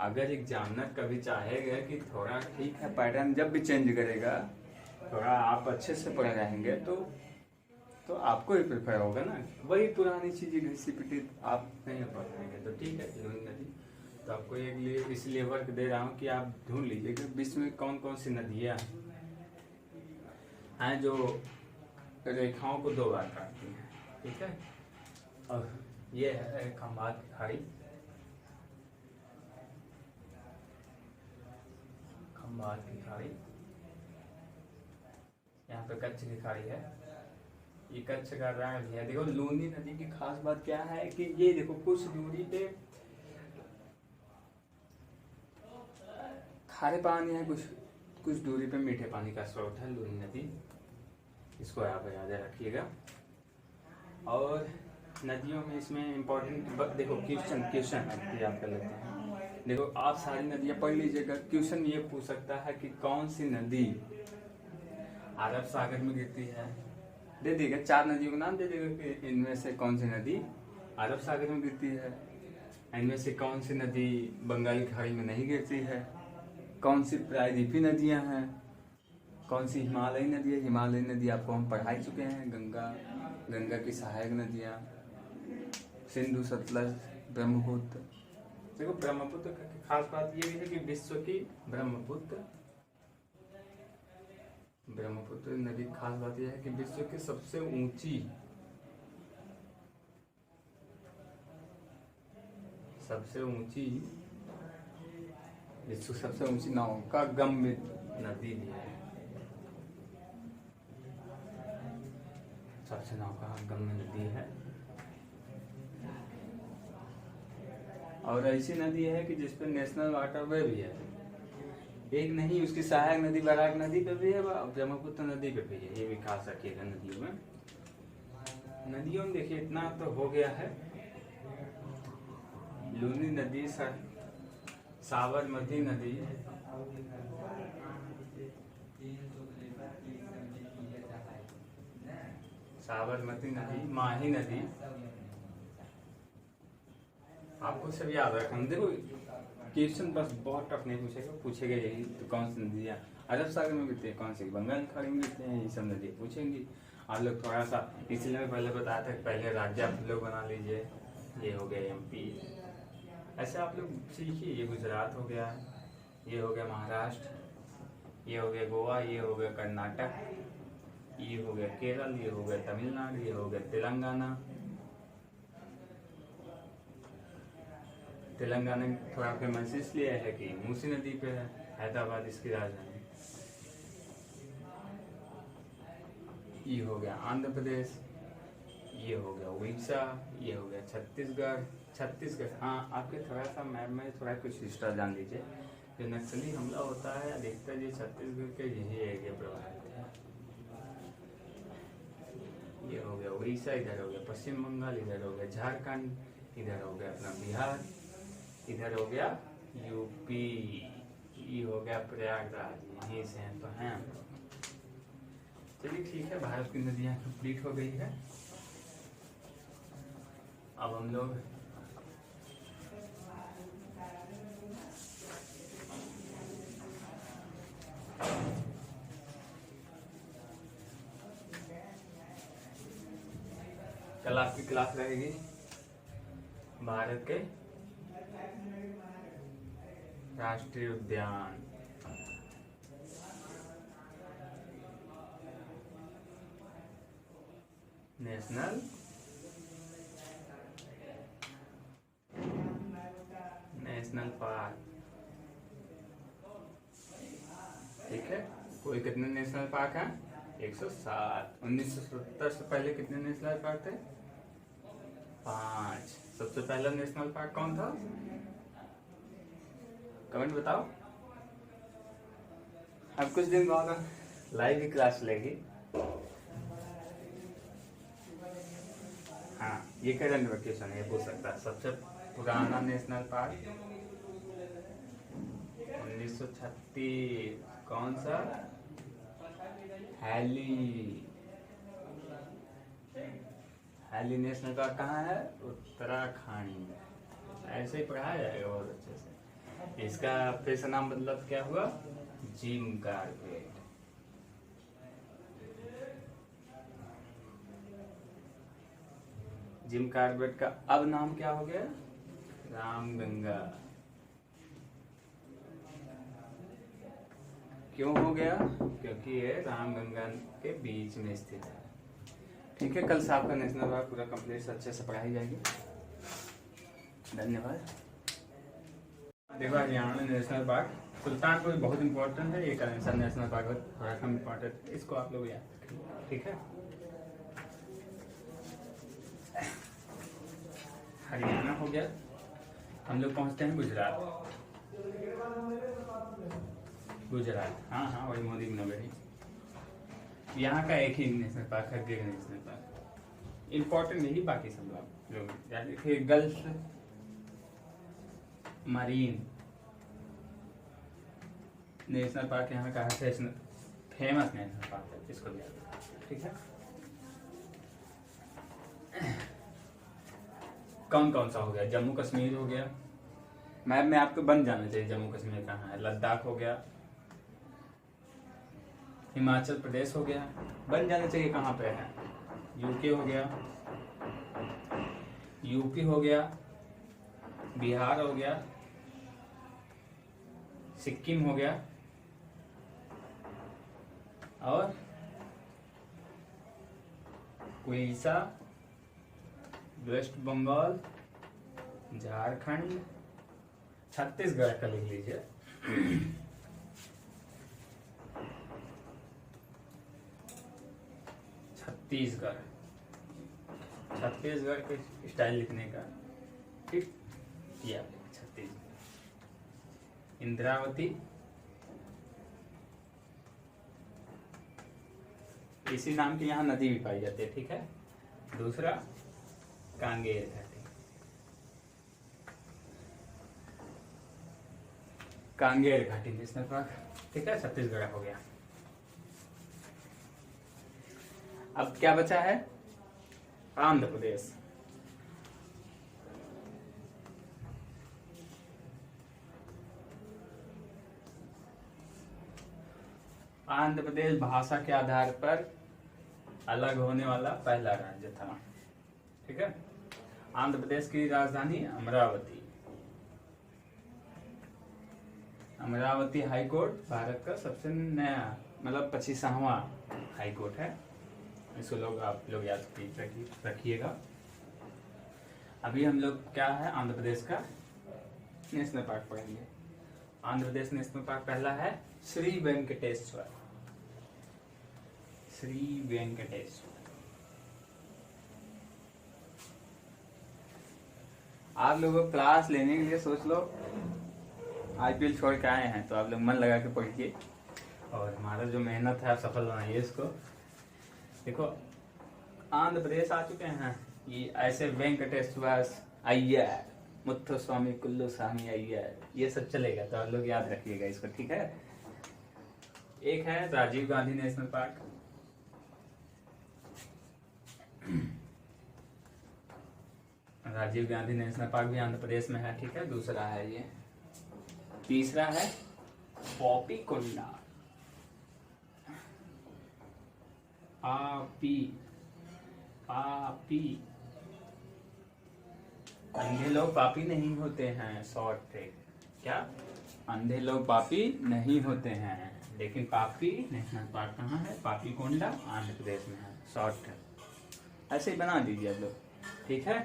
Speaker 1: अगर एग्जामिनर कभी चाहेगा कि थोड़ा ठीक है पैटर्न जब भी चेंज करेगा, थोड़ा आप अच्छे से पढ़ रहेंगे तो आपको ही प्रेफर होगा ना। वही पुरानी चीज़ें घिसी पिटी आप नहीं पढ़ पाएंगे। तो ठीक है, लूनी नदी तो आपको एक लिए इसलिए वर्क दे रहा हूँ कि आप ढूंढ लीजिए कि विश्व में कौन कौन सी नदियाँ हैं जो रेखाओं को 2 बार काटती हैं। ठीक है, और ये है खंभात की खाड़ी। खंभात की खाड़ी, यहाँ पे कच्छ की खाड़ी है, ये कच्छ का रण भी है। देखो, लूनी नदी की खास बात क्या है कि ये देखो कुछ दूरी पे खारे पानी है, कुछ दूरी पे मीठे पानी का स्रोत है लूनी नदी। इसको आप याद रखिएगा। और नदियों में इसमें इम्पोर्टेंट देखो क्वेश्चन याद कर लेते हैं। देखो, आप सारी नदियां पढ़ लीजिएगा। क्वेश्चन ये पूछ सकता है कि कौन सी नदी अरब सागर में गिरती है। दे देगा 4 नदियों का नाम दे देगा कि इनमें से कौन सी नदी अरब सागर में गिरती है, इनमें से कौन सी नदी बंगाल की खाड़ी में नहीं गिरती है, कौन सी प्रायद्वीपीय नदियां हैं, कौन सी हिमालयी नदी है। हिमालयी नदी आपको हम पढ़ा ही चुके हैं, गंगा की सहायक नदियाँ, सिंधु, सतलज, ब्रह्मपुत्र। देखो, ब्रह्मपुत्र की खास बात ये भी है कि विश्व की ब्रह्मपुत्र नदी की खास बात यह है कि विश्व की सबसे ऊंची नौका गम्य नदी भी है। सबसे नौका गम्य नदी है। और ऐसी नदी है कि जिसपे नेशनल वाटरवे भी है। एक नहीं, उसकी सहायक नदी बराक नदी पे भी है, ब्रह्मपुत्र नदी पे भी है। ये भी खास रखिएगा नदियों में देखिए, इतना तो हो गया है। लूनी नदी, साबरमती नदी, माही नदी, आपको सब याद रखना। देखो, क्वेश्चन बस बहुत टफ नहीं पूछेगा यही तो कौन सी नदियाँ अरब सागर में गिरती है, कौन सी बंगाल की खाड़ी में गिरती हैं, ये सब नदियाँ पूछेंगी। आप लोग थोड़ा सा, इसलिए मैं पहले बताया था कि पहले राज्य आप लोग बना लीजिए। ये हो गया MP, ऐसे आप लोग सीखिए। ये गुजरात हो गया, ये हो गया महाराष्ट्र, ये हो गया गोवा, ये हो गया कर्नाटक, ये हो गया केरल, ये हो गया तमिलनाडु, ये हो गया तेलंगाना। तेलंगाना थोड़ा फेमस इसलिए है कि मूसी नदी पे है, हैदराबाद इसकी राजधानी। ये हो गया आंध्र प्रदेश, ये हो गया उड़ीसा, ये हो गया छत्तीसगढ़। छत्तीसगढ़, हाँ आपके थोड़ा सा मैप में थोड़ा कुछ हिस्ट्री जान लीजिए। जो नक्सली हमला होता है अधिकतर ये छत्तीसगढ़ के यही एरिया प्रभावित है। ये हो गया उड़ीसा, इधर हो गया पश्चिम बंगाल, इधर हो गया झारखंड, इधर हो गया अपना बिहार, इधर हो गया यूपी, ये हो गया प्रयागराज, यहीं से हैं तो हैं हम लोग। चलिए ठीक है, भारत की नदियाँ कंप्लीट हो गई है। अब हम लोग कल आपकी क्लास रहेगी भारत के राष्ट्रीय उद्यान। नेशनल पार्क, ठीक है। कोई कितने नेशनल पार्क हैं? 107। 1970 से पहले कितने नेशनल पार्क थे? 5। सबसे पहला नेशनल पार्क कौन था? कमेंट बताओ। अब कुछ दिन बाद लाइव की क्लास चलेगी। हाँ, ये करंट वेकेशन है, ये पूछ सकता है। सबसे पुराना नेशनल पार्क 1936, कौन सा? हैली नेशनल पार्क कहाँ है? उत्तराखंड। ऐसे ही पढ़ाया जाएगा बहुत अच्छे से। इसका फिर से नाम मतलब क्या हुआ? Jim Corbett. जिम कार्बेट का अब नाम क्या हो गया? रामगंगा। क्यों हो गया? क्योंकि ये रामगंगा के बीच में स्थित है। ठीक है, कल से आपका नेशनल पार्क पूरा कंप्लीट अच्छे से पढ़ाई जाएगी। धन्यवाद। देखो हरियाणा नेशनल पार्क, सुल्तानपुर बहुत इंपॉर्टेंट है। ये करेंसन नेशनल पार्क थोड़ा कम इंपॉर्टेंट है, इसको आप लोग याद रखिए। ठीक है, हरियाणा हो गया। हम लोग पहुंचते हैं गुजरात। गुजरात, हाँ हाँ, वही मोदी की नगर है। यहाँ का एक ही नेशनल पार्क है, गिर नेशनल पार्क। इम्पोर्टेंट नहीं, बाकी सब लोग याद रखिए। गल्फ मरीन नेशनल पार्क यहाँ का है, फेमस नेशनल पार्क है, इसको याद रखिए। ठीक है, कौन कौन सा हो गया? जम्मू कश्मीर हो गया, मैप में आपको बन जाना चाहिए जम्मू कश्मीर कहाँ है। लद्दाख हो गया, हिमाचल प्रदेश हो गया, बन जाना चाहिए कहाँ पे है। यूके हो गया, यूपी हो गया, बिहार हो गया, सिक्किम हो गया, और उड़ीसा, वेस्ट बंगाल, झारखंड, छत्तीसगढ़ का लिख लीजिए। छत्तीसगढ़, छत्तीसगढ़ के स्टाइल लिखने का, ठीक, ये आप छत्तीसगढ़। इंद्रावती, इसी नाम की यहाँ नदी भी पाई जाती है। ठीक है, दूसरा कांगेर घाटी। कांगेर घाटी नेशनल पार्क, ठीक है, छत्तीसगढ़ हो गया। अब क्या बचा है? आंध्र प्रदेश। आंध्र प्रदेश भाषा के आधार पर अलग होने वाला पहला राज्य था। ठीक है, आंध्र प्रदेश की राजधानी अमरावती। अमरावती हाई कोर्ट भारत का सबसे नया, मतलब 25वां हाई कोर्ट है। इसको लोग आप लोग याद रखिएगा। अभी हम लोग क्या है, आंध्र प्रदेश का नेशनल पार्क पढ़ेंगे। आंध्र प्रदेश नेशनल पार्क पहला है श्री वेंकटेश्वर। श्री वेंकटेश्वर आप लोगों को क्लास लेने के लिए सोच लो, आईपीएल छोड़ के आए हैं तो आप लोग मन लगा के पढ़िए और हमारा जो मेहनत है आप सफल बनाइए इसको। देखो आंध्र प्रदेश आ चुके हैं, ये ऐसे वेंकटेश्वर अय्यर, मुत्थुस्वामी, कुल्लूस्वामी अय्यर, ये सब चलेगा तो आप लोग याद रखिएगा इसको, ठीक है। एक है Rajiv Gandhi national park, Rajiv Gandhi national park भी आंध्र प्रदेश में है, ठीक है। दूसरा है ये, तीसरा है पॉपी कोंडा, पापी पापी, अंधे लोग पापी नहीं होते हैं, शॉर्ट ट्रिक। क्या? अंधे लोग पापी नहीं होते हैं, लेकिन पापी नेशनल पार्क कहाँ है? पापी कोंडा आंध्र प्रदेश में है, शॉर्ट ट्रिक। ऐसे ही बना दीजिए आप लोग, ठीक है।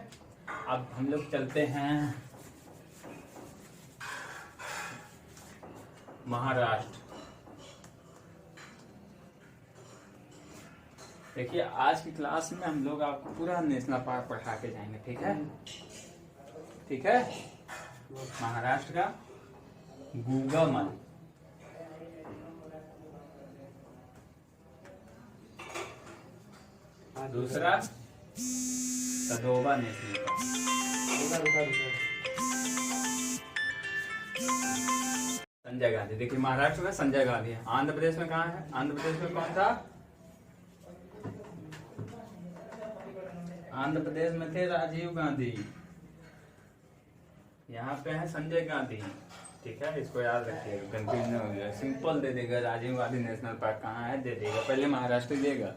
Speaker 1: अब हम लोग चलते हैं महाराष्ट्र। देखिए आज की क्लास में हम लोग आपको पूरा नेशनल पार्क पढ़ा के जाएंगे, ठीक है, ठीक है। महाराष्ट्र का गूगामल, दूसरा सदोबा नेशनल पार्क, संजय गांधी। देखिए महाराष्ट्र में संजय गांधी है, आंध्र प्रदेश में कहाँ है? आंध्र प्रदेश में कौन था? आंध्र प्रदेश में थे राजीव गांधी, यहाँ पे है संजय गांधी, ठीक है। इसको याद रखिएगा, कंफ्यूजन हो गया, सिंपल दे देगा, राजीव गांधी नेशनल पार्क कहाँ है दे देगा, पहले महाराष्ट्र देगा।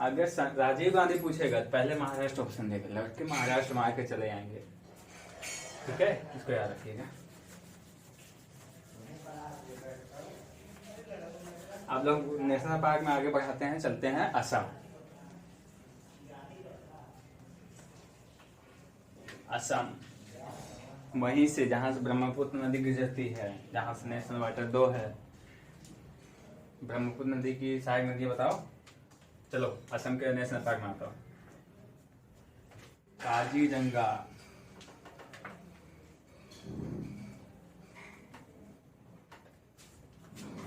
Speaker 1: अगर राजीव गांधी पूछेगा तो पहले महाराष्ट्र ऑप्शन देगा, लौट के महाराष्ट्र मार के चले आएंगे, ठीक है। इसको याद रखिएगा। आप लोग नेशनल पार्क में आगे बढ़ाते हैं, चलते हैं असम। असम वहीं से जहां से ब्रह्मपुत्र नदी गुजरती है, जहां से नेशनल वाटर 2 है। ब्रह्मपुत्र नदी की सहायक नदी बताओ। चलो असम के नेशनल पार्क में आता हूं। काजीरंगा,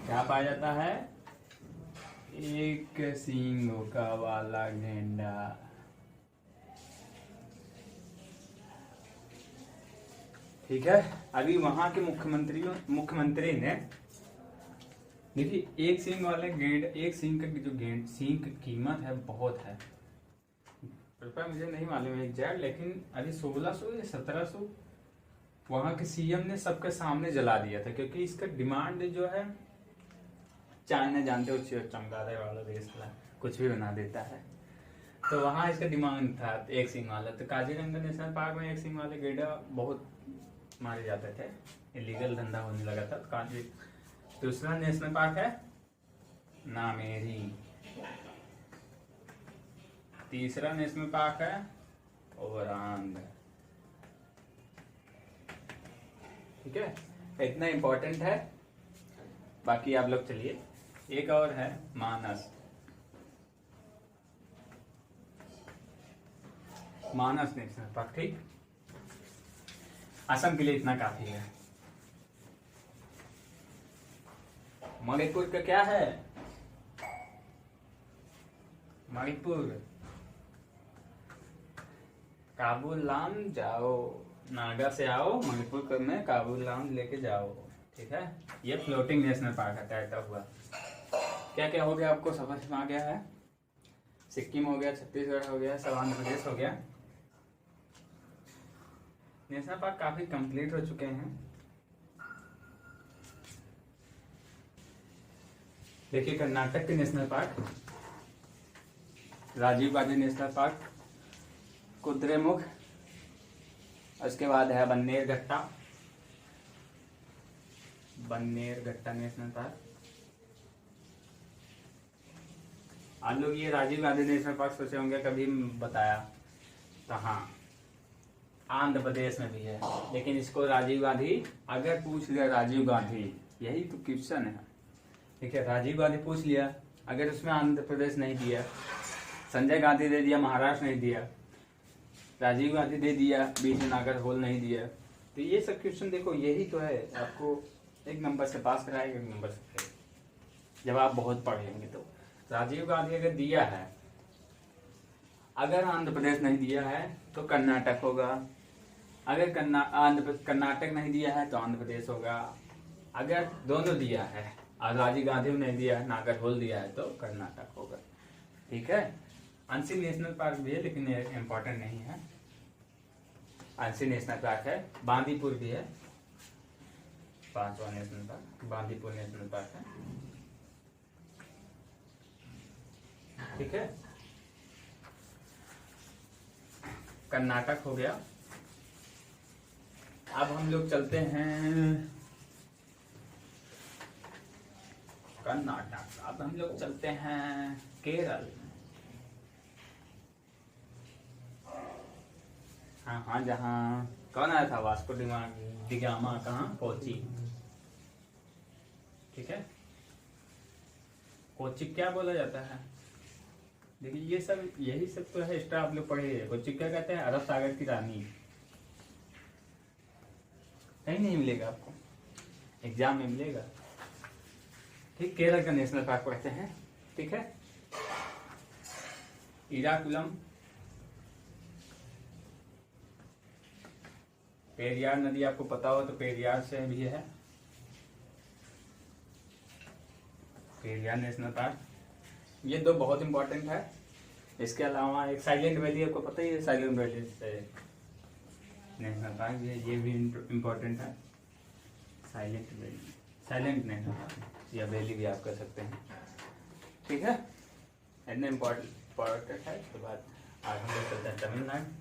Speaker 1: क्या पाया जाता है? एक सींगों का वाला गेंडा। ठीक है। अभी वहां के मुख्यमंत्री ने, देखिए एक सींग वाले गेंड, एक सींग का जो गेंड सींग की कीमत है बहुत है, रुपया मुझे नहीं मालूम है एग्जैक्ट, लेकिन अभी 1600 या 1700 वहां के सीएम ने सबके सामने जला दिया था, क्योंकि इसका डिमांड जो है, चाइना जानते हो चमगादड़ वाला देश था, कुछ भी बना देता है, तो वहां इसका डिमांड था एक सींग वाला। तो काजीरंगा नेशनल पार्क में एक सींग वाले गेंडा बहुत मारे जाते थे, इलीगल धंधा होने लगा था। काजी दूसरा नेशनल पार्क है नामेरी, तीसरा नेशनल पार्क है ओरांग, ठीक है। इतना इम्पोर्टेंट है, बाकी आप लोग चलिए। एक और है मानस, मानस नेशनल पार्क, ठीक। असम के लिए इतना काफी है। मणिपुर का क्या है? मणिपुर काबुलाम जाओ, नागा से आओ, मणिपुर में काबुलाम लेके जाओ, ठीक है। ये फ्लोटिंग नेशनल पार्क है, तैरता हुआ। क्या क्या हो गया आपको समझ में आ गया है? सिक्किम हो गया, छत्तीसगढ़ हो गया, सब आंध्र प्रदेश हो गया। नेशनल पार्क काफी कंप्लीट हो चुके हैं। देखिए कर्नाटक के national park, Rajiv Gandhi national park, Kudremukh, उसके बाद है बन्नेरघट्टा, बन्नेरघट्टा नेशनल पार्क। आप लोग ये राजीव गांधी नेशनल पार्क सोचे होंगे कभी बताया, तो हाँ आंध्र प्रदेश में भी है, लेकिन इसको राजीव गांधी, अगर पूछ लिया राजीव गांधी, यही तो क्वेश्चन है, ठीक है। राजीव गांधी पूछ लिया, अगर उसमें आंध्र प्रदेश नहीं दिया, संजय गांधी दे दिया, महाराष्ट्र नहीं दिया, राजीव गांधी दे दिया, बीच में नागर होल नहीं दिया। तो ये सब क्वेश्चन देखो, यही तो है आपको एक नंबर से पास कराएगा, एक नंबर से फेल, जब आप बहुत पढ़ लेंगे तो। राजीव गांधी अगर दिया है, अगर आंध्र प्रदेश नहीं दिया है तो कर्नाटक होगा, अगर कर्नाटक नहीं दिया है तो आंध्र प्रदेश होगा, अगर दोनों दिया है और राजीव गांधी ने दिया है, नागर होल दिया है, तो कर्नाटक होगा। ठीक है। अंशी नेशनल पार्क भी है लेकिन इम्पोर्टेंट नहीं है। अंशी नेशनल पार्क है, बांदीपुर भी है, 5वां national park Bandipur national park है। ठीक है। कर्नाटक हो गया। अब हम लोग चलते हैं कर्नाटक, अब हम लोग चलते हैं केरल। हाँ हाँ, जहाँ कौन आया था, वास्को डिगामा, कहाँ, कोची। ठीक है। कोची क्या बोला जाता है, देखिए ये सब यही सब तो है, एक्स्ट्रा आप लोग पढ़े। कोची क्या कहते हैं, अरब सागर की रानी। कहीं नहीं मिलेगा आपको, एग्जाम में मिलेगा। ठीक। केरल का नेशनल पार्क पढ़ते हैं। ठीक है। इराकुलम, पेरियार नदी आपको पता हो तो पेरियार से भी है, पेरियार नेशनल पार्क। ये दो बहुत इंपॉर्टेंट है। इसके अलावा एक साइलेंट वैली, आपको पता ही है, साइलेंट वैली से नेशनल पार्क, ये भी इम्पोर्टेंट है। Silent valley, silent national park या वैली भी आप कह सकते हैं। ठीक है। इतना इम्पोर्टेंट है। उसके बाद आज हम लोग चलते हैं तमिलनाडु।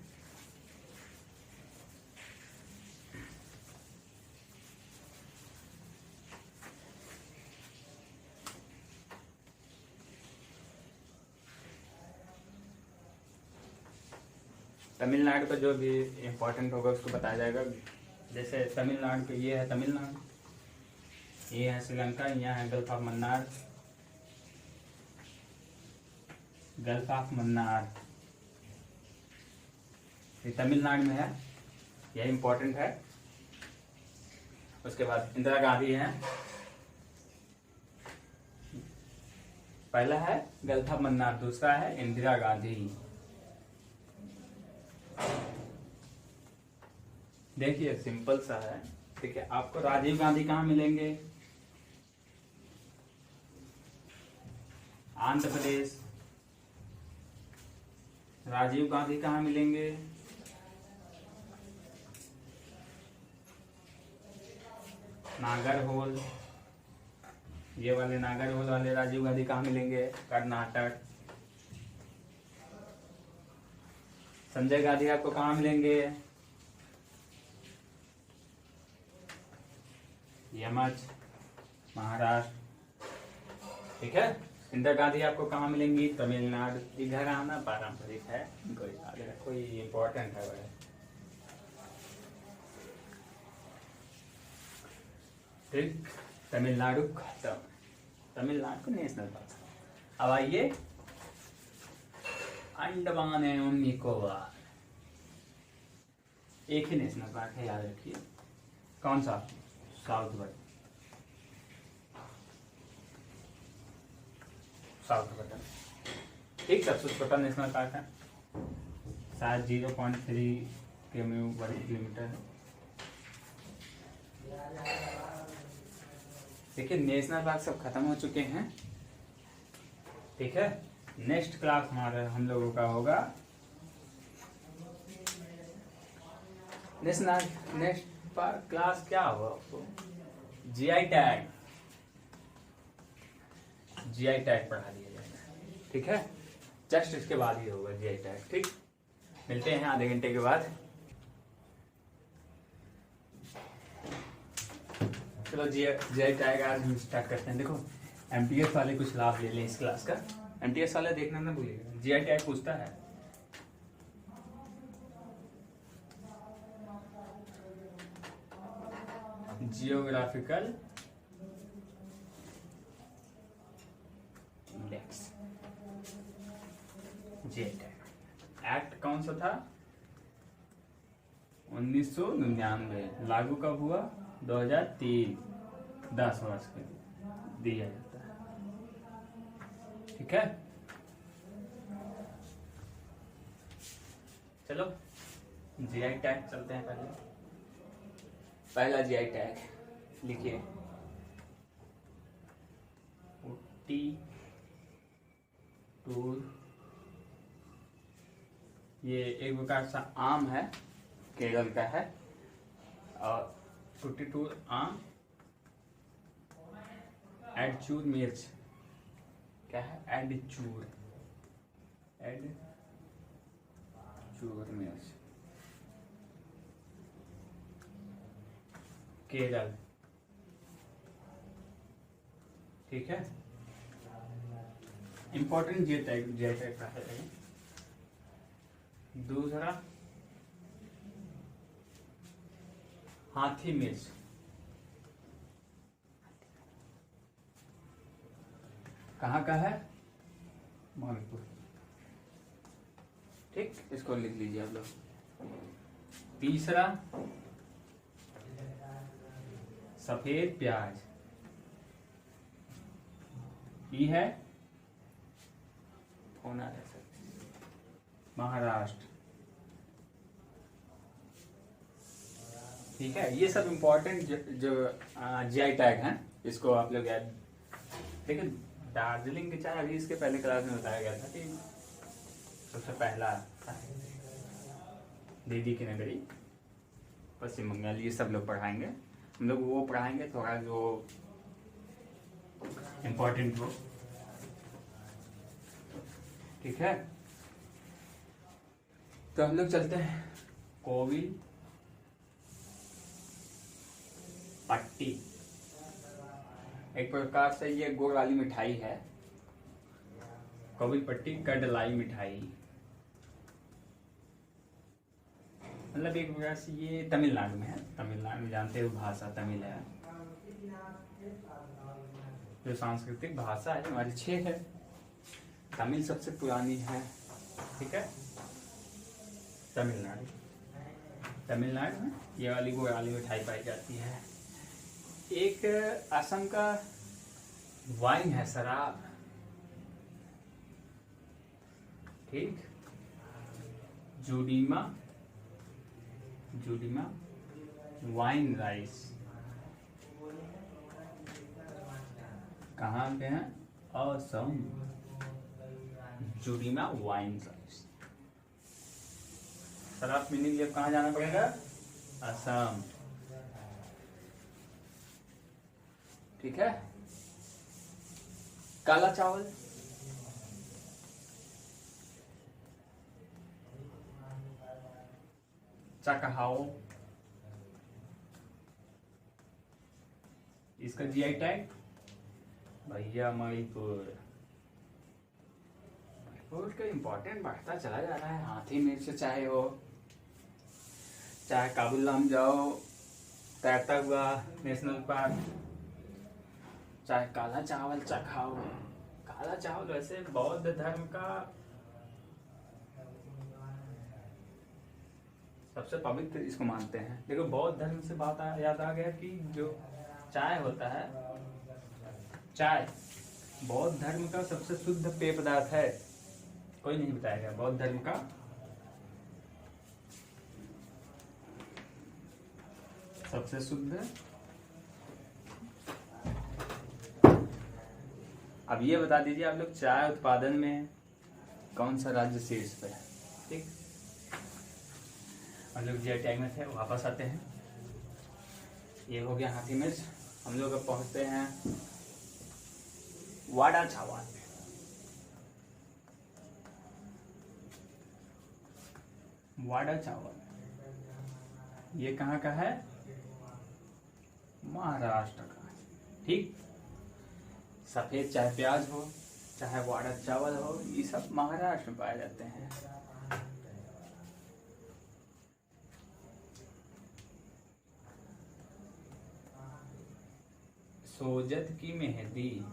Speaker 1: तमिलनाडु का जो भी इम्पोर्टेंट होगा उसको बताया जाएगा। जैसे तमिलनाडु के ये है तमिलनाडु, ये है श्रीलंका, यहाँ है gulf of Mannar, gulf of Mannar, ये तमिलनाडु में है, यह इम्पोर्टेंट है। उसके बाद इंदिरा गांधी है, पहला है गल्फ ऑफ मन्नार, दूसरा है इंदिरा गांधी। देखिए सिंपल सा है। ठीक है। आपको राजीव गांधी कहाँ मिलेंगे, आंध्र प्रदेश। राजीव गांधी कहाँ मिलेंगे, नागरहोल। ये वाले नागरहोल वाले राजीव गांधी कहाँ मिलेंगे, कर्नाटक। संजय गांधी आपको कहाँ मिलेंगे, यमच, महाराष्ट्र। ठीक है। इंदिरा गांधी आपको कहाँ मिलेंगी, तमिलनाडु। ये घराना पारंपरिक है, कोई इम्पोर्टेंट है वह। ठीक। तमिलनाडु खत्म, तमिलनाडु का नेशनल पार्क। अब आइए अंडमान एवं निकोबार, एक ही नेशनल पार्क है, याद रखिए। कौन सा, साउथ बटन, साउथ बटन। ठीक। सबसे छोटा नेशनल पार्क है, शायद 0.3 किलोमीटर है। देखिए नेशनल पार्क सब खत्म हो चुके हैं। ठीक है। नेक्स्ट क्लास हमारे हम लोगों का होगा नेक्स्ट क्लास क्या होगा आपको, जीआई टैग, जीआई टैग पढ़ा दिया जाएगा। ठीक है। जस्ट इसके बाद ही होगा जीआई टैग। ठीक। मिलते हैं आधे घंटे के बाद। चलो जीआई टैग आज हम स्टार्ट करते हैं। देखो एमटीएस वाले कुछ लाभ ले लें इस क्लास का, एमटीएस वाले देखना ना भूलिएगा। जीआई टैग पूछता है geographical index, GI tag. Act कौन सा था, 1999। लागू कब हुआ? 2003। 10 वर्ष के लिए दिया जाता है। ठीक है, चलो जीआई टैग चलते हैं। पहला जीआई टैग लिखिए, उट्टी टूर। ये एक प्रकार सा आम है, केरल का है। और टूटी टूर आम, एडचूर मिर्च। क्या है? एडचूर मिर्च, केरल। ठीक है, इंपॉर्टेंट जे टैग का है। दूसरा हाथी मिर्च, कहाँ का है? मणिपुर। ठीक, इसको लिख लीजिए आप लोग। तीसरा सफेद प्याज, ये है महाराष्ट्र। ठीक है, ये सब इम्पोर्टेंट जो जीआई टैग हैं, इसको आप लोग याद। देखिए, दार्जिलिंग की चाय अभी इसके पहले क्लास में बताया गया था कि सबसे पहला दीदी की नगरी पश्चिम बंगाल। ये सब लोग पढ़ाएंगे, हम लोग वो पढ़ाएंगे थोड़ा जो इम्पोर्टेंट हो। ठीक है, तो हम लोग चलते हैं कोविल पट्टी। एक प्रकार से ये गुड़ वाली मिठाई है, कोविल पट्टी कडलाई मिठाई। मतलब एक प्रकार से ये तमिलनाडु में है। तमिलनाडु में जानते हो भाषा तमिल है, जो सांस्कृतिक भाषा है हमारी 6 है। तमिल सबसे पुरानी है। ठीक है, तमिलनाडु में ये वाली गुड़ वाली मिठाई पाई जाती है। एक असम का वाइन है, शराब। ठीक, जुडीमा वाइन राइस। कहाँ पे हैं? Assam, Judima wine rice. शराब पीने के लिए कहाँ जाना पड़ेगा? असम। ठीक है, काला चावल, चाकहाओ। इसका जीआई टैग भैया मणिपुर। मणिपुर का इम्पोर्टेंट बढ़ता चला जा रहा है। हाथी मिर्च चाहे हो, चाहे काबुल जाओ, तैरता हुआ नेशनल पार्क, चाहे काला चावल चखाओ। काला चावल वैसे बौद्ध धर्म का सबसे पवित्र इसको मानते हैं। देखो, बौद्ध धर्म से बात याद आ गया कि जो चाय होता है, चाय बौद्ध धर्म का सबसे शुद्ध पेय पदार्थ है। कोई नहीं बताएगा बौद्ध धर्म का सबसे शुद्ध। अब ये बता दीजिए आप लोग, चाय उत्पादन में कौन सा राज्य शीर्ष पे है? ठीक, हम लोग जीआई टैग में थे, वापस आते हैं। ये हो गया हाथी मिर्च। हम लोग अब पहुंचते हैं वाड़ा चावल। वाड़ा चावल ये कहाँ का है? महाराष्ट्र का। ठीक, सफेद चाहे प्याज हो, चाहे वाड़ा चावल हो, ये सब महाराष्ट्र में पाए जाते हैं। सोजत की मेहंदी,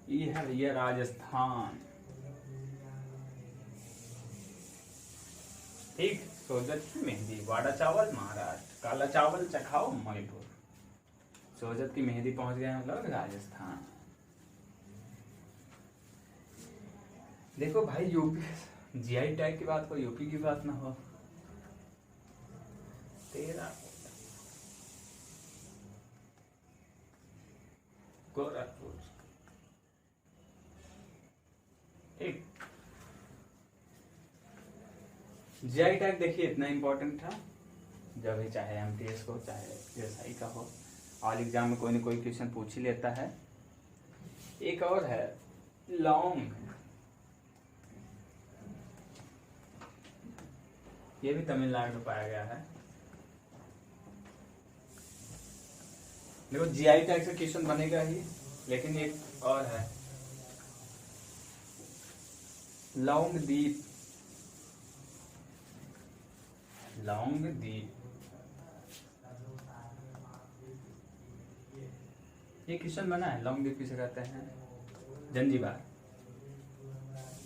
Speaker 1: ये है, ये राजस्थान। ठीक। सोजत की मेहंदी, वाड़ा चावल महाराष्ट्र, काला चावल चखाओ मणिपुर। सोजत की मेहंदी पहुंच गए हम लोग राजस्थान। देखो भाई यूपी जीआई टैग की बात हो, यूपी की बात ना हो। तेरा गोरखपुर। ठीक। जीआई टैग देखिए इतना इंपॉर्टेंट था, जब भी चाहे एमटीएस को चाहे एसआई का हो, ऑल एग्जाम में कोई ना कोई क्वेश्चन पूछ ही लेता है। एक और है लौंग, ये भी तमिलनाडु में पाया गया है। देखो जीआई टैग से क्वेश्चन बनेगा ही, लेकिन एक और है लौंग द्वीप। लौंग द्वीप ये क्वेश्चन बना है। लौंग द्वीप किसे कहते हैं? जंजीबार।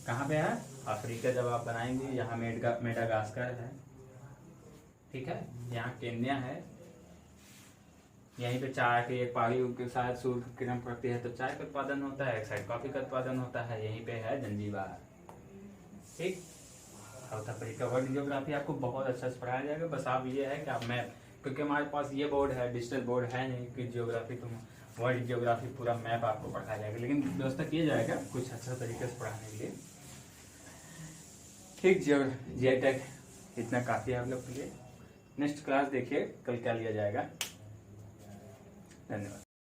Speaker 1: कहाँ पे है? अफ्रीका। जब आप बनाएंगे यहाँ मेडागास्कर है, ठीक है, यहाँ केन्या है, यहीं पे चाय के एक पहाड़ी के साथ सूर्य किरण पड़ती है तो चाय का उत्पादन होता है, एक साइड कॉफी का उत्पादन होता है, यहीं पे है जंजीबार। ठीक। साउथ अफ्रीका वर्ल्ड जियोग्राफी आपको बहुत अच्छा से पढ़ाया जाएगा। बस आप ये है कि आप मैप, क्योंकि हमारे पास ये बोर्ड है, डिजिटल बोर्ड है नहीं कि जियोग्राफी तुम वर्ल्ड जियोग्राफी पूरा मैप आपको पढ़ाया जाएगा, लेकिन व्यवस्था किया जाएगा कुछ अच्छा तरीके से पढ़ाने के लिए। ठीक। जीआई टैग इतना काफी है आप लोग के लिए। नेक्स्ट क्लास देखिए कल क्या लिया जाएगा। धन्यवाद।